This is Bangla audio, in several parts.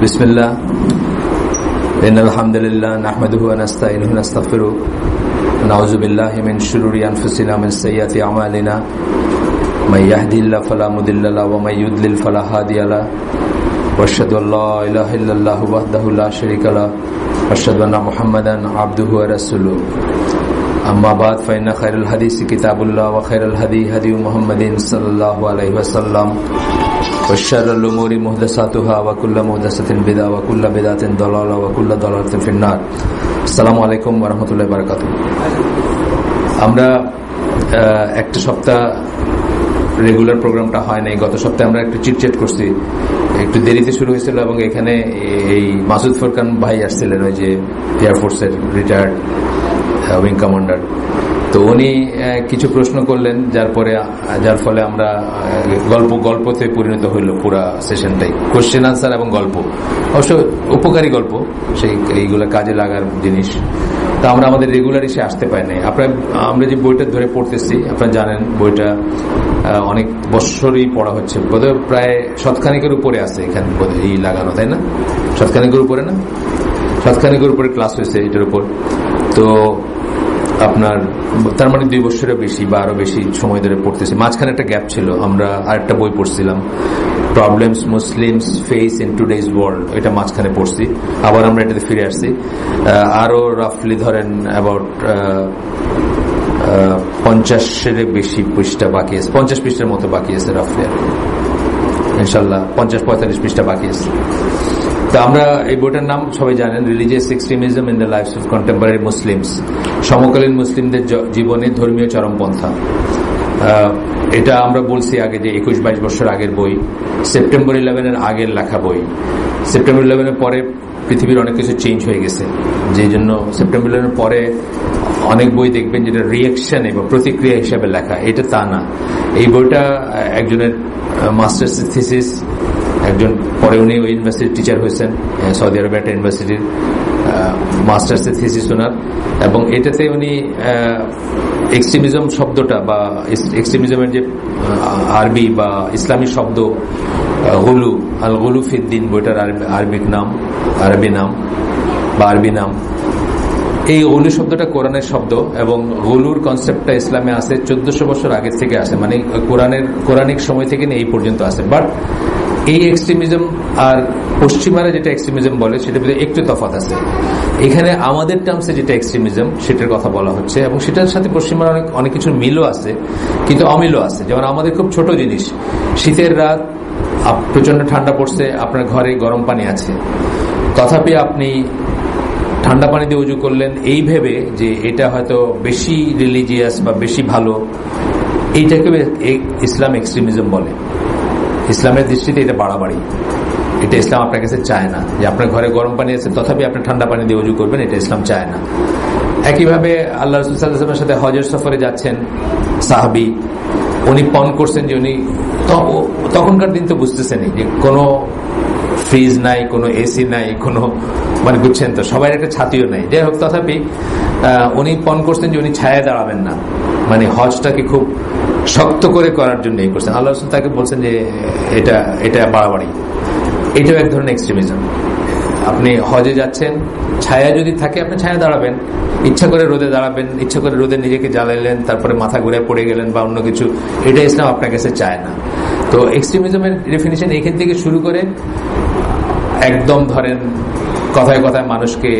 বিসমিল্লাহ ইন্নাল হামদুলিল্লাহ নাহমাদুহু ওয়া নাস্তাঈনুহু ওয়া নাস্তাগফিরুহু নাউযু বিল্লাহি মিন শুরুরি আনফুসিনা ওয়া মিন সাইয়্যাতি আমালিনা মান ইয়াহদিহিল্লাহু ফালা মুদিল্লা লাহু ওয়া মান ইউদ্লিল ফালা হাদিয়া লাহু ওয়া আশহাদু আল লা ইলাহা ইল্লাল্লাহু ওয়াহদাহু লা শারীকা লাহু ওয়া আশহাদু আন্না মুহাম্মাদান আবদুহু ওয়া রাসূলুহু আম্মা বাদ ফাইন্না খায়রুল হাদিসি কিতাবুল্লাহ ওয়া খায়রুল হাদী হাদিয়ু মুহাম্মাদিন সাল্লাল্লাহু আলাইহি ওয়াসাল্লাম ওয়া শাররুল উমুরি মুহদাসাতুহা ওয়া কুল্লু মুহদাসাতিন বিদআহ ওয়া কুল্লু বিদআতিন দালালাহ ওয়া কুল্লু দালালাতিন ফিন-নার। আসসালামু আলাইকুম ওয়া রাহমাতুল্লাহি ওয়া বারাকাতুহু। আমরা একটা সপ্তাহ রেগুলার প্রোগ্রামটা হয় নাই। গত সপ্তাহে আমরা একটু চিটচেট করছি, একটু দেরিতে শুরু হয়েছিল এবং এখানে এই মাসুদ ফুরকান ভাই আসছিলেন, ওই যে এয়ারফোর্সের রিটায়ার্ড উইং কমান্ডার। তো উনি কিছু প্রশ্ন করলেন, যার ফলে আমরা গল্পতে পরিণত হইল পুরা সেশনটাই, কোশ্চেন আনসার এবং গল্প, অবশ্য উপকারী গল্প, এইগুলো কাজে লাগার জিনিস। তো আমরা আমাদের রেগুলার এসে আসতে পারি নাই। আমরা যে বইটা ধরে পড়তেছি, আপনারা জানেন বইটা অনেক বৎসরই পড়া হচ্ছে, বোধহয় প্রায় শতখানিকের উপরে আছে এখানে এই লাগানো, তাই না? শতখানিকের উপরে না, শতখানিকের উপরে ক্লাস হয়েছে এটার উপর। তো আপনার তার মানে 2 বছরের বেশি বা আরো বেশি সময় ধরে পড়তেছি। মাঝখানে একটা গ্যাপ ছিল, আমরা আরেকটা বই পড়ছিলাম, problems Muslims face in today's world, এটা মাঝখানে পড়ছি, আবার আমরা এটাতে ফিরে আসছি। আরো রাফলি ধরেন অ্যাবাউট 50-এর বেশি পৃষ্ঠা বাকি আছে, 50 পৃষ্ঠার মতো বাকি আছে রাফলি, ইনশাল্লাহ 50-45 পৃষ্ঠা বাকি আছে। তো আমরা এই বইটার নাম সবাই জানেন, religious extremism in the lives of contemporary Muslims, সমকালীন মুসলিমদের জীবনে ধর্মীয় চরমপন্থা। এটা আমরা বলছি আগে যে 21-22 বছর আগের বই, সেপ্টেম্বর 11-এর আগের লেখা বই। সেপ্টেম্বর 11-এর পরে পৃথিবীর অনেক কিছু চেঞ্জ হয়ে গেছে, যেই জন্য সেপ্টেম্বর 11-এর পরে অনেক বই দেখবেন যেটা রিয়েকশনে বা প্রতিক্রিয়া হিসাবে লেখা, এটা তা না। এই বইটা একজনের মাস্টার্স থিসিস, একজন পরে উনি ওই ইউনিভার্সিটির টিচার হয়েছেন, সৌদি আরবের একটা ইউনিভার্সিটির মাস্টার্সের থিসিস ওনার, এবং এটাতে উনি এক্সট্রিমিজম শব্দটা বা এক্সট্রিমিজমের যে আরবি বা ইসলামী শব্দ গুলু, আল গুলু ফিদ্দিন বইটার আরবি নাম, এই গুলু শব্দটা কোরআনের শব্দ এবং গুলুর কনসেপ্টটা ইসলামে আছে 1400 বছর আগের থেকে আসে, মানে কোরআনিক সময় থেকে এই পর্যন্ত আছে। বাট এই এক্সট্রিমিজম আর পশ্চিমারা যেটা এক্সট্রিমিজম বলে সেটার ভিতরে একটু তফাৎ আছে। এখানে আমাদের টার্মসে যেটা এক্সট্রিমিজম সেটার কথা বলা হচ্ছে, এবং সেটার সাথে পশ্চিমার অনেক কিছুর মিলও আছে, কিন্তু অমিলও আছে। যেমন আমাদের খুব ছোট জিনিস, শীতের রাত, প্রচন্ড ঠান্ডা পড়ছে, আপনার ঘরে গরম পানি আছে, তথাপি আপনি ঠান্ডা পানি দিয়ে উজু করলেন এই ভেবে যে এটা হয়তো বেশি রিলিজিয়াস বা বেশি ভালো। এইটাকে ইসলাম এক্সট্রিমিজম বলে। ইসলামের দৃষ্টিতে এটা বাড়াবাড়ি, এটা ইসলাম আপনার কাছে চায় না। যে আপনার ঘরে গরম পানি আছে তথাপি আপনি ঠান্ডা পানি দিয়ে উজু করবেন, এটা ইসলাম চায় না। একইভাবে আল্লাহ রাসূল সাল্লাল্লাহু আলাইহি ওয়াসাল্লামের সাথে হজের সফরে যাচ্ছেন সাহাবী, উনি পণ করছেন যে উনি তখনকার দিন তো বুঝতেছেনই যে কোনো ফ্রিজ নাই, কোনো এসি নাই, কোনো মানে বুঝছেন তো সবাই একটা ছাতিও নাই, যাই হোক তথাপি উনি পণ করছেন যে উনি ছায়া দাঁড়াবেন না, মানে হজটাকে খুব শক্ত করে করার জন্য এই করছেন। আল্লাহ রাসূল তাকে বলছেন যে এটা বাড়াবাড়ি, এটাও এক ধরনের এক্সট্রিমিজম। আপনি হজে যাচ্ছেন, ছায়া যদি থাকে আপনি ছায়া দাঁড়াবেন, ইচ্ছা করে রোদে দাঁড়াবেন, ইচ্ছা করে রোদে নিজেকে জ্বালাইলেন, তারপরে মাথা ঘুরে পড়ে গেলেন বা অন্য কিছু, এটা ইসলাম আপনার কাছে চায় না। তো এক্সট্রিমিজমের ডেফিনিশন এখান থেকে শুরু করে একদম ধরেন কথায় কথায় মানুষকে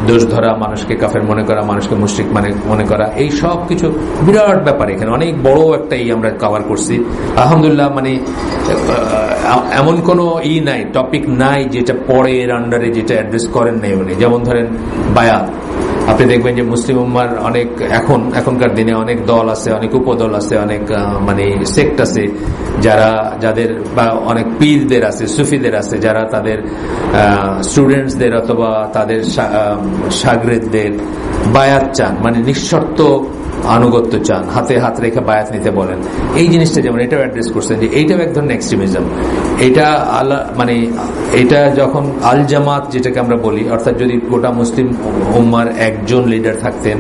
দোষ ধরা, মানুষকে কাফের মনে করা, মানুষকে মুশরিক মনে করা, এই সব কিছু বিরাট ব্যাপার। এখানে অনেক বড় একটা আমরা কভার করছি আলহামদুলিল্লাহ। মানে এমন কোনো নাই, টপিক নাই যেটা পরে এর আন্ডারে যেটা অ্যাড্রেস করেন নাই উনি। যেমন ধরেন বায়াত, আপনি দেখবেন যে মুসলিম উম্মার অনেক এখনকার দিনে অনেক দল আছে, অনেক উপদল আছে, অনেক মানে সেক্ট আছে, যাদের বা অনেক পীরদের আছে, সুফিদের আছে, যারা তাদের স্টুডেন্টসদের অথবা তাদের শাগরেদদের বায়াত চান, মানে নিঃশর্ত আনুগত্য চান, হাতে হাত রেখে বায়াত নিতে বলেন। এই জিনিসটা যেমন এটাও অ্যাড্রেস করছেন যে এইটাও এক ধরনের এক্সট্রিমিজম। এটা মানে এটা যখন আল জামাত যেটাকে আমরা বলি, অর্থাৎ যদি গোটা মুসলিম উম্মার একজন লিডার থাকতেন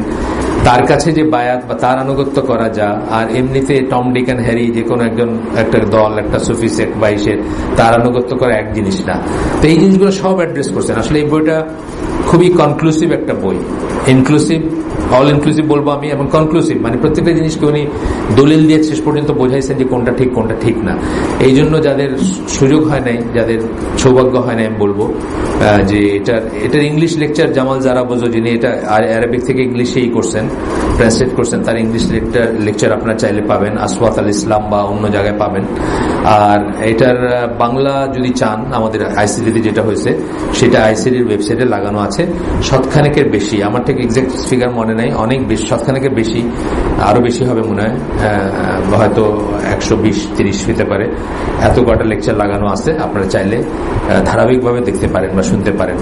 তার কাছে যে বায়াত বা তার আনুগত্য করা যা, আর এমনিতে টম ডিক অ্যান্ড হ্যারি যে কোনো একজন একটা দল, একটা সুফি সেক্ট বা ইসের তার আনুগত্য করা এক জিনিস না। তো এই জিনিসগুলো সব অ্যাড্রেস করছেন। আসলে এই বইটা খুবই কনক্লুসিভ একটা বই, ইনক্লুসিভ, অল ইনক্লুসিভ বলবো আমি, এবং কনক্লুসিভ মানে প্রত্যেকটা জিনিসকে উনি দলিল দিয়ে শেষ পর্যন্ত বোঝাইছেন যে কোনটা ঠিক কোনটা ঠিক না। এই জন্য যাদের সুযোগ হয় নাই, যাদের সৌভাগ্য হয় নাই, আমি বলবো যে এটার ইংলিশ লেকচার জামাল জারাবোজো, যিনি এটা আরবিক থেকে ইংলিশেই করছেন, ট্রান্সলেট করছেন, তার ইংলিশ লেকচার আপনারা চাইলে পাবেন, আসওয়াত আল ইসলাম বা অন্য জায়গায় পাবেন। আর এটার বাংলা যদি চান, আমাদের আইসিডিতে যেটা হয়েছে সেটা আইসিডির ওয়েবসাইটে লাগানো আছে। শতখানেকের বেশি, আমার ঠিক এক্সাক্ট ফিগার মনে নাই, অনেক বেশি, শতখানেকের বেশি, আরো বেশি হবে মনে হয়, হয়তো 120-30 হতে পারে, এত কটা লেকচার লাগানো আছে। আপনারা চাইলে ধারাবাহিকভাবে দেখতে পারেন বা শুনতে পারেন।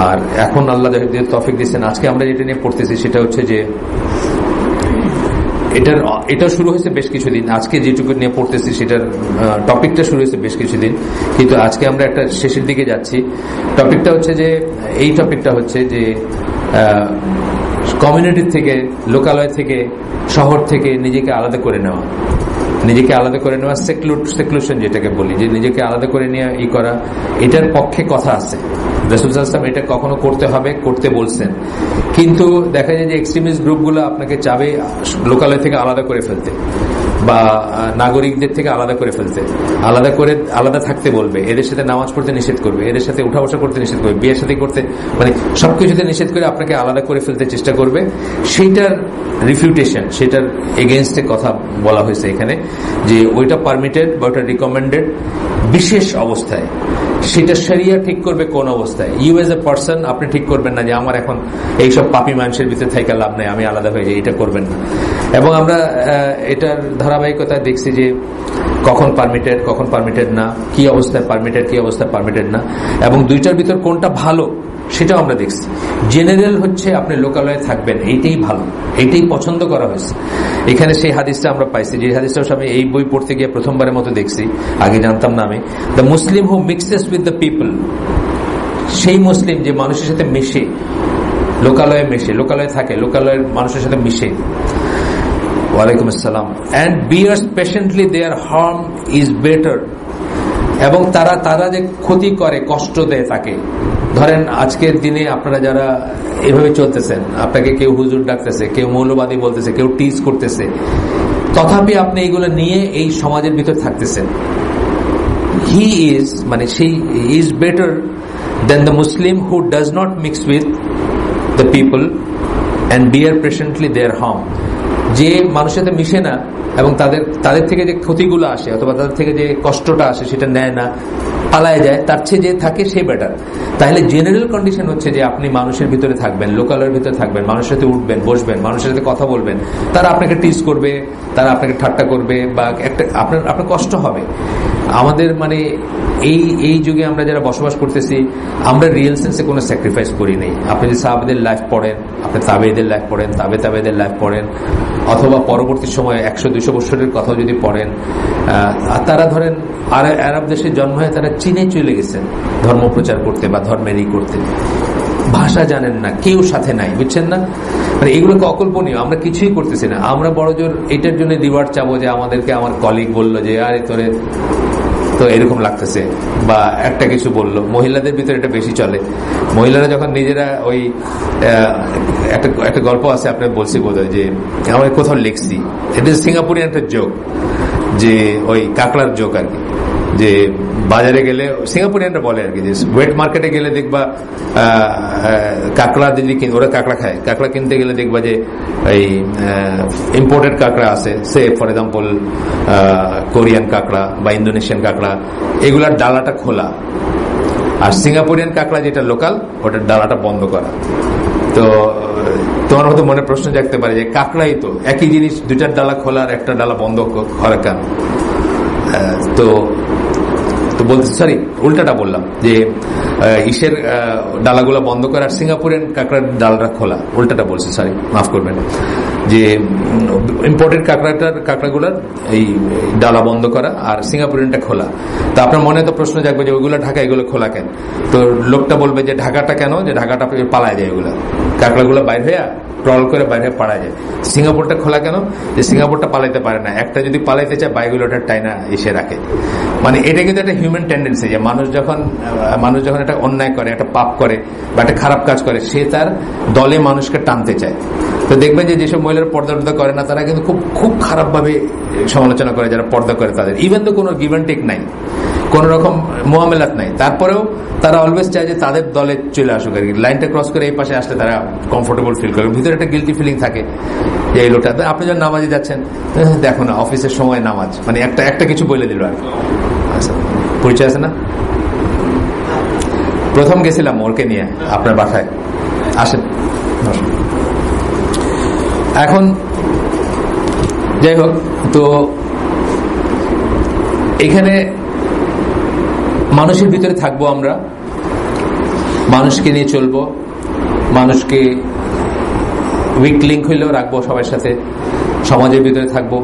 আর এখন আল্লাহ তৌফিক দিচ্ছেন, আজকে আমরা যেটা নিয়ে পড়তেছি সেটা হচ্ছে যে এটা শুরু হয়েছে বেশ কিছুদিন, আজকে যেটুকু নিয়ে পড়তেছি সেটার টপিকটা শুরু হয়েছে বেশ কিছুদিন, কিন্তু আজকে আমরা একটা শেষের দিকে যাচ্ছি। টপিকটা হচ্ছে যে কমিউনিটি থেকে, লোকালয় থেকে, শহর থেকে নিজেকে আলাদা করে নেওয়া, সেক্লুশন যেটাকে বলি, যে নিজেকে আলাদা করে নিয়ে করা, এটার পক্ষে কথা আছে। রাসূল সাল্লাল্লাহু আলাইহি ওয়াসাল্লাম এটা কখনো করতে হবে, করতে বলছেন, কিন্তু দেখা যায় যে এক্সট্রিমিস্ট গ্রুপগুলো আপনাকে চাবে লোকালয় থেকে আলাদা করে ফেলতে বা নাগরিকদের থেকে আলাদা করে ফেলতে, আলাদা থাকতে বলবে, এদের সাথে নামাজ পড়তে নিষেধ করবে, এদের সাথে উঠা বসা করতে নিষেধ করবে, বিয়ের সাথে করতে, মানে সবকিছুতে নিষেধ করে আপনাকে আলাদা করে ফেলতে চেষ্টা করবে। সেইটার রিফিউটেশন, সেটার এগেইনস্টে কথা বলা হয়েছে এখানে, যে ওইটা পারমিটেড বা ওইটা রিকমেন্ডেড বিশেষ অবস্থায়। সেটা শরিয়া ঠিক করবে কোন অবস্থায়। ইউ এজ এ পার্সন আপনি ঠিক করবেন না যে আমার এখন এইসব পাপী মানুষের ভিতরে থাকা লাভ নেই, আমি আলাদা হয়ে যাই, এটা করবেন না। এবং আমরা এটার ধারাবাহিকতা দেখছি যে কখন পারমিটেড না, কি অবস্থায় পারমিটেড, কি অবস্থায় পারমিটেড না, এবং দুইটার ভিতর কোনটা ভালো সেটাও আমরা দেখছি। জেনারেল হচ্ছে আপনি লোকালয়ে থাকবেন, এইটাই ভালো, এইটাই পছন্দ করা হয়েছে। এখানে সেই হাদিসটা আমরা পাইছি, যে হাদিসটা আমি এই বই পড়তে গিয়ে প্রথমবারের মতো দেখছি, আগে জানতাম না আমি। The Muslim who mixes with the people, সেই মুসলিম যে মানুষের সাথে মিশে, লোকালয়ে থাকে, লোকালয়ের মানুষের সাথে মিশে। ওয়ালাইকুম আসসালাম। and bears patiently their harm is better, এবং তারা যে ক্ষতি করে, কষ্ট দেয় তাকে। ধরেন আজকের দিনে আপনারা যারা এভাবে চলতেছেন, আপনাকে কেউ হুজুর ডাকতেছে, কেউ মৌলবাদী বলতেছে, কেউ টিজ করতেছে, তথাপি আপনি এইগুলো নিয়ে এই সমাজের ভিতর থাকতেছেন। He is better than the Muslim who does not mix with the people and bear patiently their harm, যে মানুষের সাথে মিশে না এবং তাদের থেকে যে ক্ষতিগুলো আসে অথবা তাদের থেকে যে কষ্টটা আসে সেটা নেয় না, পালায় যায়, তার চেয়ে যে থাকে সে বেটার। তাহলে জেনারেল কন্ডিশন হচ্ছে যে আপনি মানুষের ভিতরে থাকবেন, লোকালয়ের ভিতরে থাকবেন, মানুষের সাথে উঠবেন, বসবেন, মানুষের সাথে কথা বলবেন, তারা আপনাকে টিজ করবে, তারা আপনাকে ঠাট্টা করবে, বা আপনার কষ্ট হবে। আমাদের এই যুগে আমরা যারা বসবাস করতেছি, আমরা রিয়েল সেন্সে কোনো স্যাক্রিফাইস করি নেই। আপনি যদি সাহাবাদের লাইফ পড়েন, আপনি তাবেঈদের লাইফ পড়েন, তাবেঈদের লাইফ পড়েন, অথবা পরবর্তী সময়ে 100-200 বছরের কথাও যদি পড়েন, তারা ধরেন আরব দেশে জন্ম হয়ে তারা চীনে চলে গেছেন ধর্ম প্রচার করতে বা ধর্মেরই করতে। ভাষা জানেন না, কেউ সাথে নাই, বুঝছেন না? এগুলোকে অকল্পনীয়, আমরা কিছুই করতেছি না। আমরা বড় জোর এটার জন্য রিওয়ার্ড চাবো যে আমাদেরকে আমার কলিগ বললো যে আরে তোরে তো এরকম লাগতেছে, বা একটা কিছু বললো। মহিলাদের ভিতরে এটা বেশি চলে। মহিলারা যখন নিজেরা ওই একটা গল্প আছে, আপনার বলছি বোধহয়, যে আমরা কোথাও লিখছি, এটা সিঙ্গাপুরে একটা জোক, যে ওই কাঁকড়ার জোক আর কি, যে বাজারে গেলে সিঙ্গাপুরিয়ানরা বলে আর কি, যে ওয়েট মার্কেটে গেলে দেখবা কাঁকড়া যদি ওরা কাঁকড়া খায়, কাঁকড়া কিনতে গেলে দেখবা যে এই ইম্পোর্টেড কাঁকড়া আছে, সে ফর এক্সাম্পল কোরিয়ান কাঁকড়া বা ইন্দোনেশিয়ান কাঁকড়া, এগুলার ডালাটা খোলা, আর সিঙ্গাপুরিয়ান কাঁকড়া যেটা লোকাল, ওটার ডালাটা বন্ধ করা। তো তোমার হয়তো মনে প্রশ্ন জাগতে পারে যে কাঁকড়াই তো একই জিনিস, দুইটার ডালা খোলা আর একটা ডালা বন্ধ করা কেন? তো বলতে, সরি উল্টাটা বললাম, যে ইসের ডালাগুলা বন্ধ করা আর সিঙ্গাপুরের কাঁকড়ার ডালাটা খোলা, উল্টাটা বলছি, সরি মাফ করবেন। যে ইম্পোর্টেড কাঁকড়াগুলার এই ডালা বন্ধ করা আর সিঙ্গাপুরিয়ানটা খোলা। তো আপনার মনে তো প্রশ্ন জাগবে যে ওইগুলো ঢাকা, এগুলো খোলা কেন? তো লোকটা বলবে যে ঢাকাটা কেন, যে ঢাকাটা পালায় যায়, ওগুলা কাঁকড়াগুলো বাইর হয়ে ক্রল করে বাইরে পাড়া যায়। সিঙ্গাপুরটা খোলা কেন? যে সিঙ্গাপুরটা পালাইতে পারে না, একটা যদি পালাইতে চায় বাইকগুলো ওটা টাইনা এসে রাখে। মানে এটা কিন্তু একটা হিউম্যান টেন্ডেন্সি, যে মানুষ যখন একটা অন্যায় করে, একটা পাপ করে বা একটা খারাপ কাজ করে, সে তার দলে মানুষকে টানতে চায়। তো দেখবেন যে যেসব মহিলারা পর্দা করে না, তারা কিন্তু খুব খুব খারাপ ভাবে সমালোচনা করে যারা পর্দা করে তাদের, ইভেন তো কোনো গিভ অ্যান্ড টেক নাই, কোন রকম মোয়ামেলাত নাই, তারপরেও তারা অলওয়েজ চায় যে তাদের দলে চলে আসুক আর কি। লাইনটা ক্রস করে এই পাশে আসলে তারা কমফোর্টেবল ফিল করে, ভিতরে একটা গিলটি ফিলিং থাকে যে এই লোকটা। আপনি যখন নামাজে যাচ্ছেন, দেখো না অফিসের সময় নামাজ, মানে একটা কিছু বলে দিল আর কি। আচ্ছা, পরিচয় আছে না? প্রথম গেছিলাম ওরকে নিয়ে আপনার বাসায়, আসেন। এখন যাই হোক, তো এখানে মানুষের ভিতরে থাকবো আমরা, মানুষকে নিয়ে চলবো, মানুষকে উইক লিঙ্ক হইলেও রাখবো সবার সাথে, সমাজের ভিতরে থাকবো।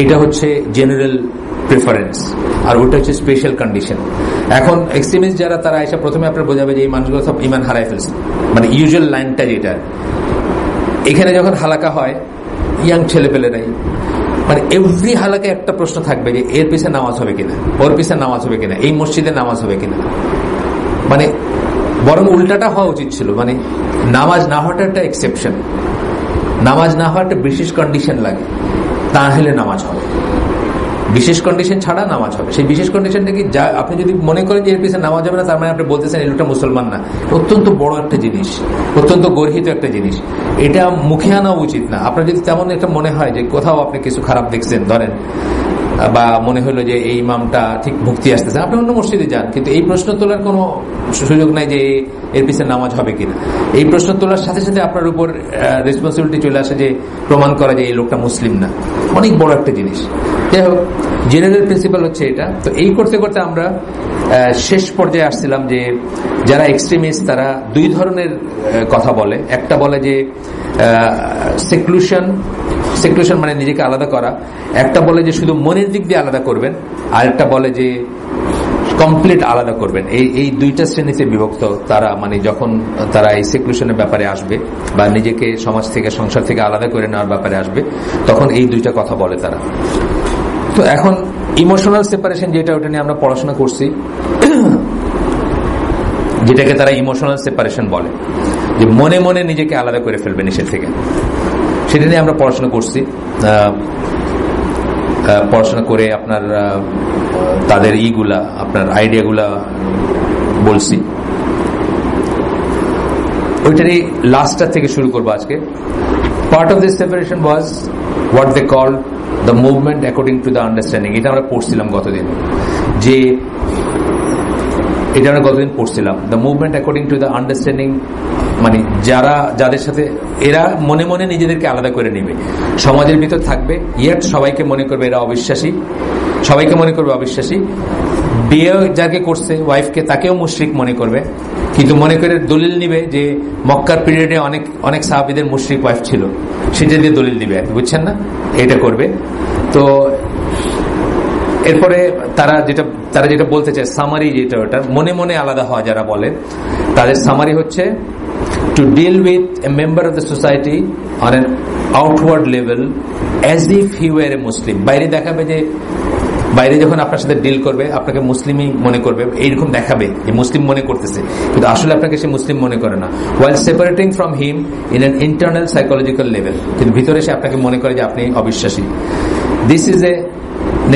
এটা হচ্ছে জেনারেল প্রেফারেন্স, আর ওটা হচ্ছে স্পেশাল কন্ডিশন। এখন এক্সট্রিমিস্ট যারা, তারা এসে প্রথমে আপনার বোঝাবে যে এই মানুষগুলো সব ইমান হারাই ফেলছে, মানে ইউজুয়াল লাইনটা যেটা। এখানে যখন হালাকা হয় ইয়াং ছেলেপেলেরাই, মানে এভরি হালাকে একটা প্রশ্ন থাকবে যে এর পিছে নামাজ হবে কিনা, ওর পিছে নামাজ হবে কিনা, এই মসজিদে নামাজ হবে কিনা। মানে বরং উল্টাটা হওয়া উচিত ছিল, মানে নামাজ না হওয়াটা একটা এক্সেপশন, নামাজ না হওয়া একটা বিশেষ কন্ডিশন লাগে, তাহলে নামাজ হবে। বিশেষ কন্ডিশন ছাড়া নামাজ হবে। সেই বিশেষ কন্ডিশনটা কি, যা আপনি যদি মনে করেন যে এর পিছনে নামাজ হবে না, তার মানে আপনি বলতেছেন এই লোকটা মুসলমান না। অত্যন্ত বড় একটা জিনিস, অত্যন্ত গর্হিত একটা জিনিস, এটা মুখে আনা উচিত না। আপনার যদি তেমন একটা মনে হয় যে কোথাও আপনি কিছু খারাপ দেখছেন, ধরেন, বা মনে হলো যে এই ইমামটা ঠিক মুক্তি আসতেছে, আপনি অন্য মসজিদে যান, কিন্তু এই প্রশ্ন তোলার কোনো সুযোগ নাই যে এর পিছনে নামাজ হবে কিনা। এই প্রশ্ন তোলার সাথে সাথে আপনার উপর রেসপন্সিবিলিটি চলে আসে যে প্রমাণ করা যে এই লোকটা মুসলিম না। অনেক বড় একটা জিনিস। যাই হোক, জেনারেল প্রিন্সিপাল হচ্ছে এটা। তো এই করতে করতে আমরা শেষ পর্যায়ে আসছিলাম যে যারা এক্সট্রিমিস্ট, তারা দুই ধরনের কথা বলে। একটা বলে যে সেক্লুশন মানে নিজেকে আলাদা করা, একটা বলে যে শুধু মনের দিক দিয়ে আলাদা করবেন, আর একটা বলে যে কমপ্লিট আলাদা করবেন। এই দুইটা শ্রেণীতে বিভক্ত তারা। মানে যখন তারা এই সেক্লুশনের ব্যাপারে আসবে বা নিজেকে সমাজ থেকে, সংসার থেকে আলাদা করে নেওয়ার ব্যাপারে আসবে, তখন এই দুইটা কথা বলে তারা। তো এখন ইমোশনাল সেপারেশন যেটা, ওটা নিয়ে আমরা পড়াশোনা করছি, যেটাকে তারা ইমোশনাল সেপারেশন বলে, যে মনে মনে নিজেকে আলাদা করে ফেলবে নিজের থেকে। সেটা নিয়ে আমরা পড়াশোনা করছি। পড়াশোনা করে আপনার তাদের আপনার আইডিয়াগুলা বলছি। ওইটারই লাস্টটা থেকে শুরু করবো আজকে। Part of this separation was what they call the movement according to the understanding. এটা আমরা পড়ছিলাম গতদিন, যে এটা আমরা গতদিন পড়ছিলাম the movement according to the understanding, মানে যাদের সাথে এরা মনে মনে নিজেদেরকে আলাদা করে নেবে, সমাজের ভিতর থাকবে, ইয়েট সবাইকে মনে করবে এরা অবিশ্বাসী, সবাইকে মনে করবে অবিশ্বাসী। বিয়ে যাকে করছে ওয়াইফকে, তাকেও মুশরিক মনে করবে, কিন্তু মনে করে দলিল নিবে যে মক্কার পিরিয়ডে অনেক সাহাবীদের মুশরিক ওয়াইফ ছিল, সেটা দিয়ে দলিল দিবে আর কি, বুঝছেন না? এটা করবে। তো এরপরে তারা যেটা বলতে চায়, সামারি যেটা, ওটা মনে মনে আলাদা হওয়া যারা বলে, তাদের সামারি হচ্ছে to deal with a member of the society on an outward level as if he were a Muslim. বাইরে দেখাবে যে, বাইরে যখন আপনার সাথে ডিল করবে আপনাকে মুসলিমই মনে করবে, এইরকম দেখাবে যে মুসলিম মনে করতেছে, কিন্তু আসলে আপনাকে সে মুসলিম মনে করে না। while separating from him in an internal psychological level, কিন্তু ভিতরে সে আপনাকে মনে করে যে আপনি অবিশ্বাসী। This is a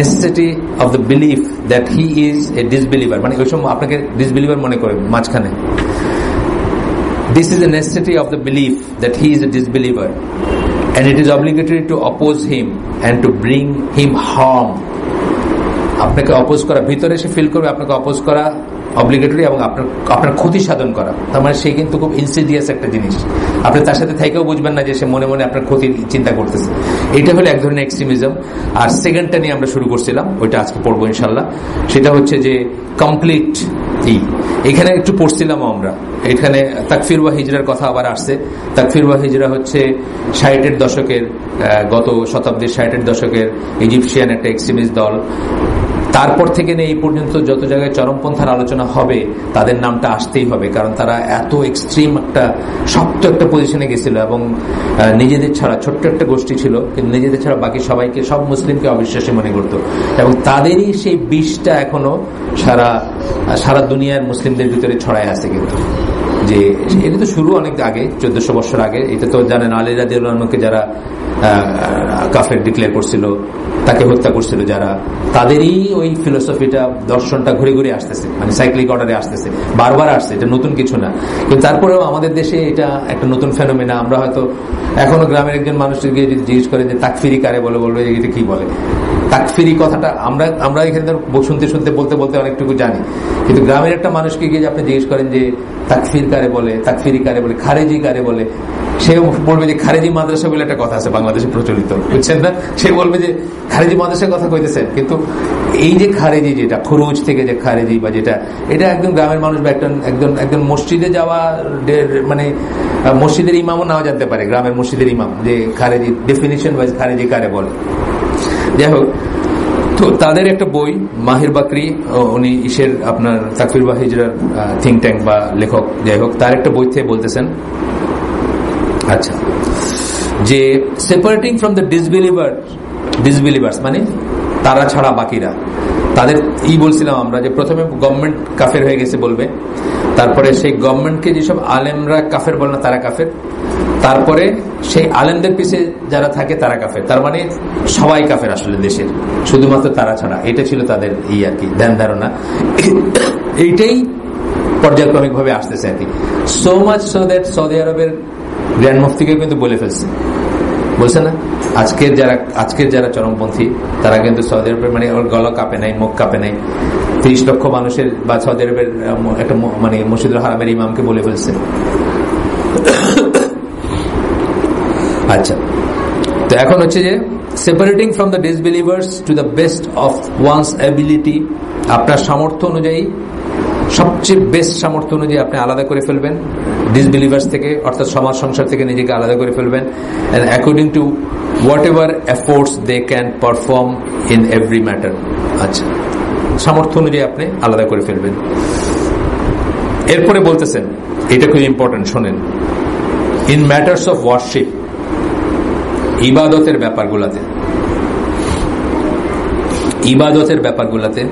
necessity of the belief that he is a disbeliever, মানে ওই সময় আপনাকে ডিসবিলিভার মনে করে মাঝখানে। This is a necessity of the belief that he is a disbeliever, and it is obligatory to oppose him and to bring him harm. আপনাকে অপোজ করা, ভিতরে সে ফিল করবে আপনাকে অপোজ করা অব্লিগেটরি, এবং আপনার ক্ষতি সাধন করা। তার মানে সে কিন্তু খুব ইনসিডিয়াস একটা জিনিস, আপনি তার সাথে থেকেও বুঝবেন না যে সে মনে মনে আপনার ক্ষতির চিন্তা করতেছে। এটা হলো এক ধরনের এক্সট্রিমিজম। আর সেকেন্ডটা নিয়ে আমরা শুরু করছিলাম, ওইটা আজকে পড়বো ইনশাল্লাহ। সেটা হচ্ছে যে কমপ্লিট। এখানে একটু পড়ছিলাম আমরা, এখানে তাকফির ওয়া হিজরার কথা আবার আসছে। তাকফির ওয়া হিজরা হচ্ছে 60-এর দশকের, গত শতাব্দীর 60-এর দশকের ইজিপশিয়ান একটা এক্সট্রিমিস্ট দল। তারপর থেকে এই পর্যন্ত যত জায়গায় চরমপন্থার আলোচনা হবে তাদের নামটা আসতেই হবে, কারণ তারা এত এক্সট্রিম একটা শক্ত একটা পজিশনে গেছিল এবং নিজেদের ছাড়া ছোট্ট একটা গোষ্ঠী ছিল, কিন্তু নিজেদের ছাড়া বাকি সবাইকে, সব মুসলিমকে অবিশ্বাসী মনে করত। এবং তাদেরই সেই বিষটা এখনো সারা দুনিয়ার মুসলিমদের ভিতরে ছড়ায় আছে। কিন্তু যে এটা তো শুরু অনেক আগে, 1400 বছর আগে। এটা তো জানেন আলী রাদিয়াল্লাহু আনহুকে যারা কাফের ডিক্লেয়ার করছিল, তাকে হত্যা করছিল যারা, তাদেরই ওই ফিলোসফিটা, দর্শনটা ঘুরে ঘুরে আসতেছে, মানে সাইক্লিক অর্ডারে আসতেছে, বারবার আসছে। এটা নতুন কিছু না, কিন্তু তারপরেও আমাদের দেশে এটা একটা নতুন ফেনোমেনা। আমরা হয়তো এখনো গ্রামের একজন মানুষকে যদি জিজ্ঞেস করে যে তাকফিরি কারে বলে, বলবে এটা কি বলে। তাকফিরি কথাটা আমরা এখানে শুনতে শুনতে বলতে বলতে অনেকটুকু জানি, কিন্তু গ্রামের একটা মানুষকে গিয়ে আপনি জিজ্ঞেস করেন যে তাকফির কারে বলে, তাকফিরি কারে বলে, খারেজি কারে বলে, সে বলবে যে খারেজি মাদ্রাসা বলে একটা কথা আছে বাংলাদেশে প্রচলিত, বুঝছেন না? সে বলবে যে খারেজি মাদ্রাসার কথা কইতেছেন, কিন্তু এই যে খারেজি, যেটা খুরুজ থেকে যে খারেজি বা যেটা, এটা একদম গ্রামের মানুষ বা একজন মসজিদে যাওয়া, মানে মসজিদের ইমামও নাও জানতে পারে, গ্রামের মসজিদের ইমাম, যে খারেজি ডেফিনিশন ওয়াইজ খারেজি কারে বলে। যাই হোক, তো তাদের একটা বই, মাহির বাকরি, উনি ইসের আপনার তাকফির বা হিজরার থিঙ্ক ট্যাঙ্ক বা লেখক, যাই হোক, তার একটা বই থেকে বলতেছেন, আচ্ছা, যে সেপারেটিং ফ্রম দ্য ডিসবিলিভার্স মানে তারা ছাড়া বাকিরা, তাদের বলছিলাম আমরা যে প্রথমে গভর্নমেন্ট কাফের হয়ে গেছে বলবে, তারপরে সেই গভর্নমেন্টকে যেসব আলেমরা কাফের বলে না তারা কাফের, তারপরে সেই আলেমদের পিছে যারা থাকে তারা কাফের। তার মানে সবাই কাফের আসলে দেশের, শুধুমাত্র তারা ছাড়া। এটা ছিল তাদের আর কি ধ্যান ধারণা। এইটাই পর্যায়ক্রমিক ভাবে আসতেছে আর কি। So much so that Saudi আরবের গ্র্যান্ড মুফতিকে কিন্তু বলে ফেলছে, বলছে না, আজকের যারা চরমপন্থী তারা কিন্তু সৌদি আরবের, মানে ওর গলা কাঁপে নাই, মুখ কাঁপে নাই, 30 লক্ষ মানুষের বা সৌদি আরবের একটা মানে মসজিদুল হারামের ইমামকে বলে ফেলছে। আচ্ছা, তো এখন হচ্ছে যে separating from the disbelievers to the best of wands ability, আপনার সামর্থ্য অনুযায়ী, সবচেয়ে বেস্ট সামর্থ্য অনুযায়ী আপনি আলাদা করে ফেলবেন ডিসবিলিভার্স থেকে, অর্থাৎ সমাজ সংসার থেকে নিজেকে আলাদা করে ফেলবেন, and according to whatever efforts they can perform in every matter। আচ্ছা, সামর্থ্য অনুযায়ী আপনি আলাদা করে ফেলবেন। এরপরে বলতেছেন, এটা খুব ইম্পর্টেন্ট, শোনেন, ইন ম্যাটার্স অফ ওয়ার্শিপ, ইবাদতের ব্যাপারগুলাতে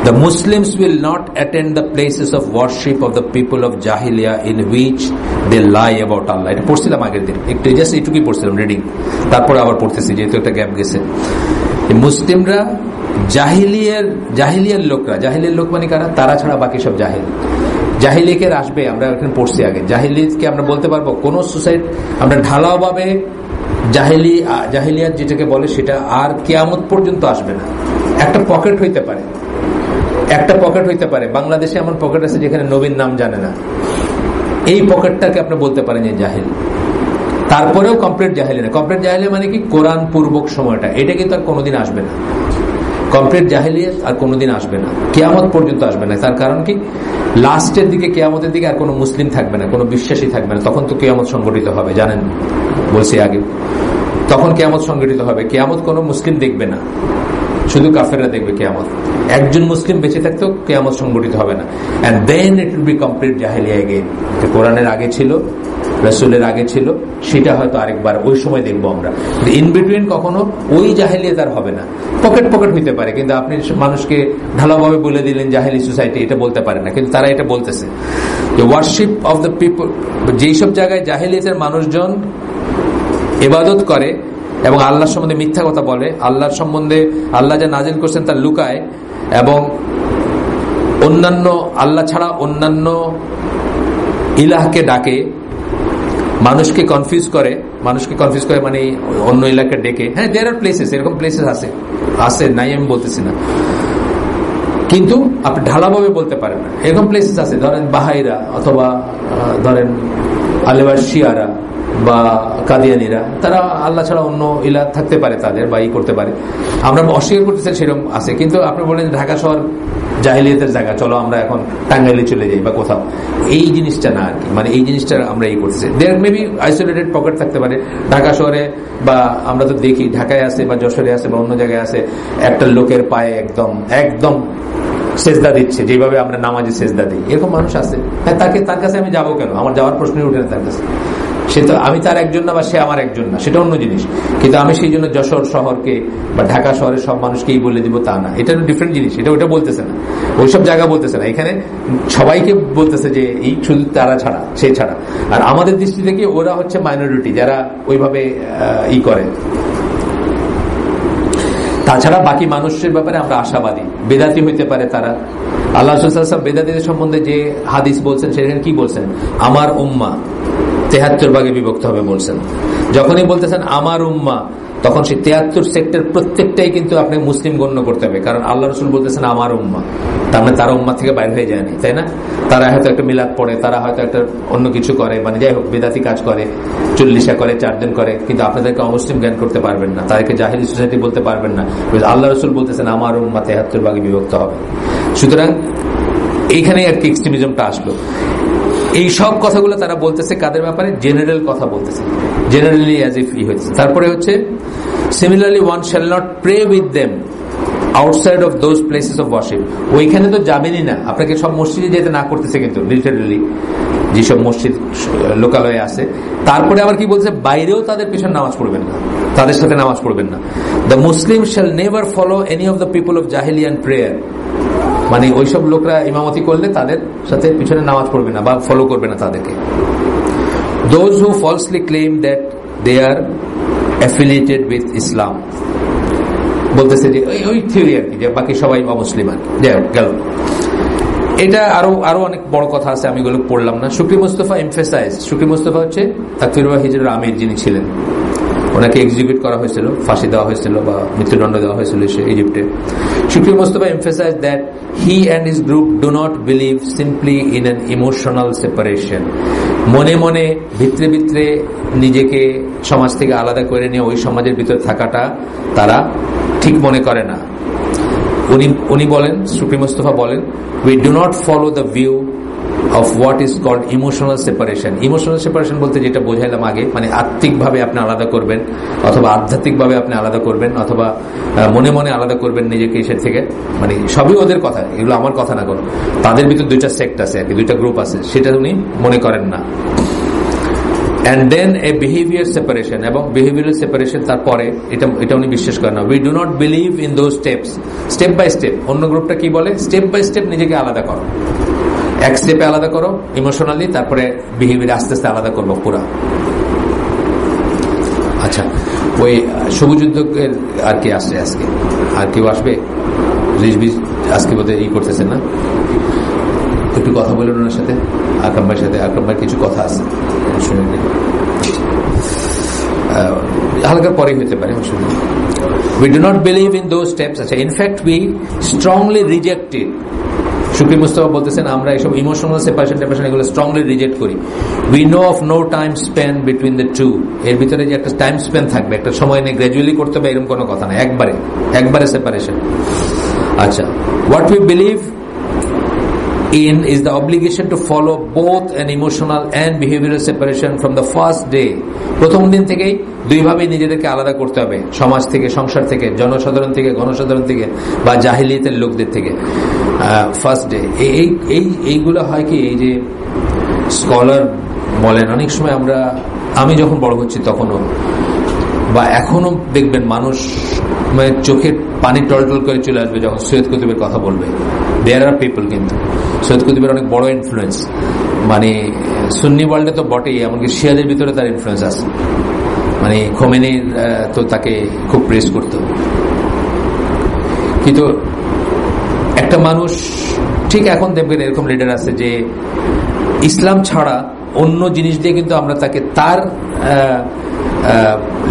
the Muslims will not attend the places of worship of the people of Jahiliyyah in which they lie about Allah। এটা পড়ছিলাম আগের দিন, একটু জাস্ট এইটুকুই পড়ছিলাম রিডিং, তারপরে আবার পড়তেছি যেহেতু একটা গ্যাপ গেছে। মুসলিমরা জাহিলিয়ার লোক মানে কারা? তারা ছাড়া বাকি সব জাহিল। জাহিলিয়াতের আসবে, আমরা এখানে পড়ছি আগে, জাহিলিয়াতকে আমরা বলতে পারবো কোন সোসাইটি, আমরা ঢালাও ভাবে জাহিলিয়াত যেটাকে বলে সেটা আর কিয়ামত পর্যন্ত আসবে না। একটা পকেট হইতে পারে, বাংলাদেশে এমন পকেট আছে যেখানে নবীর নাম জানে না, এই পকেটটাকে আপনি বলতে পারেন যে জাহিল। তারপরেও কমপ্লিট জাহিলি না। কমপ্লিট জাহিলি মানে কি? কোরআন পূর্বক সময়টা, এটা কিন্তু আর কোনোদিন আসবে না। কমপ্লিট জাহিলিয়াত আর কোনোদিন আসবে না, কিয়ামত পর্যন্ত আসবে না। তার কারণ কি? লাস্টের দিকে, কিয়ামতের দিকে আর কোনো মুসলিম থাকবে না, কোনো বিশ্বাসী থাকবে না, তখন তো কিয়ামত সংগঠিত হবে, জানেন, বলছি আগে। তখন কিয়ামত সংগঠিত হবে, কিয়ামত কোনো মুসলিম দেখবে না, শুধু কাফেররা দেখবে কিয়ামত। একজন মুসলিম বেঁচে থাকতেও কিয়ামত সংগঠিত হবে না। And then it will be complete jahiliyyah again. কোরআনের আগে ছিল, রাসূলের আগে ছিল, সেটা হয়তো আরেকবার ওই সময় দেখবো আমরা। ইন বিটুইন কখনো ওই জাহিলিয়াত আর হবে না। পকেট হইতে পারে, কিন্তু আপনি মানুষকে ঢালাভাবে বলে দিলেন জাহিলি সোসাইটি, এটা বলতে পারে না, কিন্তু তারা এটা বলতেছে। ওয়ার্শিপ অফ দ্য পিপল, যেই সব জায়গায় জাহিলিয়াতের মানুষজন ইবাদত করে এবং আল্লাহর সম্বন্ধে মিথ্যা কথা বলে, আল্লাহর সম্বন্ধে আল্লাহ যা নাজিল করছেন তা লুকায়, এবং অন্যান্য আল্লাহ ছাড়া অন্যান্য ইলাহকে ডাকে, মানুষকে কনফিউজ করে মানে অন্য ইলাহকে ডেকে। হ্যাঁ, দেয়ার আর প্লেসেস, এরকম প্লেসেস আছে নাই আমি বলতেছি না, কিন্তু আপনি ঢালাভাবে বলতে পারেন না। এরকম প্লেসেস আছে, ধরেন বাহাইরা, অথবা ধরেন আলেবার শিয়ারা, বা কাদিয়ানিরা, তারা আল্লাহ ছাড়া অন্য ইলাহ থাকতে পারে তাদের, বা করতে পারে। আমরা অস্বীকার করতেছেন সেরকম আছে, কিন্তু আপনি বলেন ঢাকা শহর জাহিলিয়াতের জায়গা, চলো আমরা এখন টাঙ্গাইলে চলে যাই বা কোথাও, এই জিনিসটা না আর কি। মানে এই জিনিসটা আমরা করতেছি। দেয়ার মেবি আইসোলেটেড পকেট থাকতে পারে ঢাকা শহরে, বা আমরা তো দেখি ঢাকায় আছে বা যশোরে আছে বা অন্য জায়গায় আছে, একটা লোকের পায়ে একদম একদম সেজদা দিচ্ছে, যেভাবে আমরা নামাজে সেজদা দিই, এরকম মানুষ আছে। হ্যাঁ, তার কাছে আমি যাবো কেন? আমার যাওয়ার প্রশ্নই উঠে না তার কাছে। সে তো, আমি তার একজন না বা সে আমার একজন না, সেটা অন্য জিনিস। কিন্তু আমি সেই জন্য যশোর শহরকে বা ঢাকা শহরের সব মানুষকেই বলে দিব তা না, এটা ডিফারেন্ট জিনিস। এটা ওইটা বলতেছে না, ওইসব জায়গা বলতেছে না। এখানে সবাইকে বলতেছে যে এই শুধু তারা ছাড়া, সে ছাড়া। আর আমাদের দৃষ্টি থেকে ওরা হচ্ছে মাইনরিটি, যারা ওইভাবে করে। তাছাড়া বাকি মানুষের ব্যাপারে আমরা আশাবাদী। বেদাতি হইতে পারে তারা। আল্লাহ রাসূল বেদাতিদের সম্বন্ধে যে হাদিস বলছেন, সেখানে কি বলছেন? আমার উম্মাহ ৭৩ ভাগে বিভক্ত হবে বলছেন। যখনই বলতেছেন আমার উম্মাহ, তখন সেই ৭৩ সেক্টর প্রত্যেকটাই কিন্তু আপনি মুসলিম গণ্য করতে হবে, কারণ আল্লাহ রাসূল বলতেছেন আমার উম্মাহ, তার মানে তারা উম্মাহ থেকে বাইরে হয়ে যায়নি, তাই না? তারা হয়তো একটা মিলাদ পড়ে, তারা হয়তো একটা অন্য কিছু করে, মানে যাই হোক বেদাতি কাজ করে, ৪০ করে, ৪ দিন করে, কিন্তু আপনাদেরকে অমুসলিম জ্ঞান করতে পারবেন না, তাদেরকে জাহিলি সোসাইটি বলতে পারবেন না। আল্লাহ রাসূল বলতেছেন আমার উম্মাহ ৭৩ ভাগে বিভক্ত হবে। সুতরাং এইখানে আর কি এক্সট্রিমিজমটা আসলো। এই সব কথাগুলো তারা বলতেছে কাদের ব্যাপারে? জেনারেল কথা বলতেছে, জেনারেলি অ্যাজ ইফ হয়েছে। তারপরে হচ্ছে similarly one shall not pray with them outside of those places of worship. ওইখানে তো যাবেনই না, আপনাকে সব মসজিদে যেতে না করতেছে, কিন্তু লিটারেলি যেসব মসজিদ লোকালয়ে আছে। তারপরে আবার কি বলছে? বাইরেও তাদের পেছনে নামাজ পড়বেন না, তাদের সাথে নামাজ পড়বেন না। The Muslim shall never follow any of the people of jahiliyyan prayer. মানে ওইসব লোকরা ইমামতি করলে তাদের সাথে পিছনে নামাজ পড়বে না বা ফলো করবে না তাদেরকে। Those who falsely claim that they are affiliated with Islam, বলতেছে যে ওই থিওরি আর কি, যে বাকি সবাই মুসলিম আর কি। যাই হোক, গেল। এটা আরো অনেক বড় কথা আছে, আমি এগুলো পড়লাম না। শুকরি মুস্তাফা এমফেসাইজ, শুকরি মুস্তাফা হচ্ছে তাকফির ওয়া হিজরার আমির যিনি ছিলেন, ওনাকে এক্সিকিউট করা হয়েছিল, ফাঁসি দেওয়া হয়েছিল বা মৃত্যুদণ্ড দেওয়া হয়েছিল ইজিপ্টে। Shukri Mustafa emphasize that he and his group do not believe simply in an emotional separation. মনে মনে ভিতরে ভিতরে নিজেকে সমাজ থেকে আলাদা করে নিয়ে ওই সমাজের ভিতরে থাকাটা তারা ঠিক মনে করে না। উনি বলেন, শুকরি মুস্তাফা বলেন, we do not follow the view of what is called emotional separation. Emotional separation বলতে যেটা বোঝাইলাম আগে, মানে আত্মিকভাবে আপনি আলাদা করবেন, অথবা আধ্যাত্মিকভাবে আপনি আলাদা করবেন, অথবা মনে মনে আলাদা করবেন নিজেকে এসের থেকে। মানে সবই ওদের কথা, এগুলো আমার কথা না। কোনো তাদের ভিতর দুইটা সেক্ট আছে আর কি, দুইটা গ্রুপ আছে, সেটা উনি মনে করেন না। And then a behavior separation, এবং behavioral separation তারপরে এটা উনি বিশ্বাস করেন না। We do not believe in those steps, step by step। অন্য গ্রুপটা কি বলে? স্টেপ বাই স্টেপ নিজেকে আলাদা করো, এক স্টেপে আলাদা করো ইমোশনালি, তারপরে বিহেভিয়ার আস্তে আস্তে আলাদা করবো পুরা। আচ্ছা, ওই সবুজ উদ্যোগের আর কি আসছে আজকে? আর কেউ আসবে? আজকে বোধ হয় করতেছেন না? একটু কথা বলুন ওনার সাথে, আকরাম ভাইয়ের সাথে। আকরাম ভাইয়ের কিছু কথা আছে, শুনে নিন। হালকা পরে হতে পারে। We do not believe in those steps. আচ্ছা, in fact we strongly reject it. শুকরি Mustafa বলতেছেন আমরা এইসব ইমোশনাল সেপারেশন এগুলো স্ট্রংলি রিজেক্ট করি। We know of no time span between the two. এর ভিতরে যে একটা টাইম স্পেন থাকবে, একটা সময় নিয়ে গ্র্যাজুয়ালি করতে হবে, এরকম কোনো কথা না, একবারে সেপারেশন। আচ্ছা, what we believe in is the obligation to follow both an emotional and behavioral separation from the first day. প্রথম দিন থেকেই দুইভাবে নিজেদেরকে আলাদা করতে হবে, সমাজ থেকে, সংসার থেকে, জনসাধারণ থেকে, গণসাধারণ থেকে, বা জাহিলিয়াতের লোকদের থেকে। ফার্স্ট ডে এইগুলো হয় কি, এই যে স্কলার বলেন, অনেক সময় আমি যখন বড় হচ্ছি তখনও বা এখনো দেখবেন মানুষ মানে চোখের পানি টলটল করে চলে আসবে যখন সৈয়দ কুতুবের কথা বলবে। দেয়ার আর পিপল, কিন্তু সৈয়দ কুতুবের অনেক বড় ইনফ্লুয়েন্স, মানে সুন্নি ওয়ার্ল্ডে তো বটেই, এমনকি শিয়াদের ভিতরে তার ইনফ্লুয়েন্স আছে। মানে খোমেনি তো তাকে খুব প্রেস করত। কিন্তু একটা মানুষ ঠিক এখন দেখবেন এরকম লিডার আছে যে ইসলাম ছাড়া অন্য জিনিস দিয়ে কিন্তু আমরা তাকে তার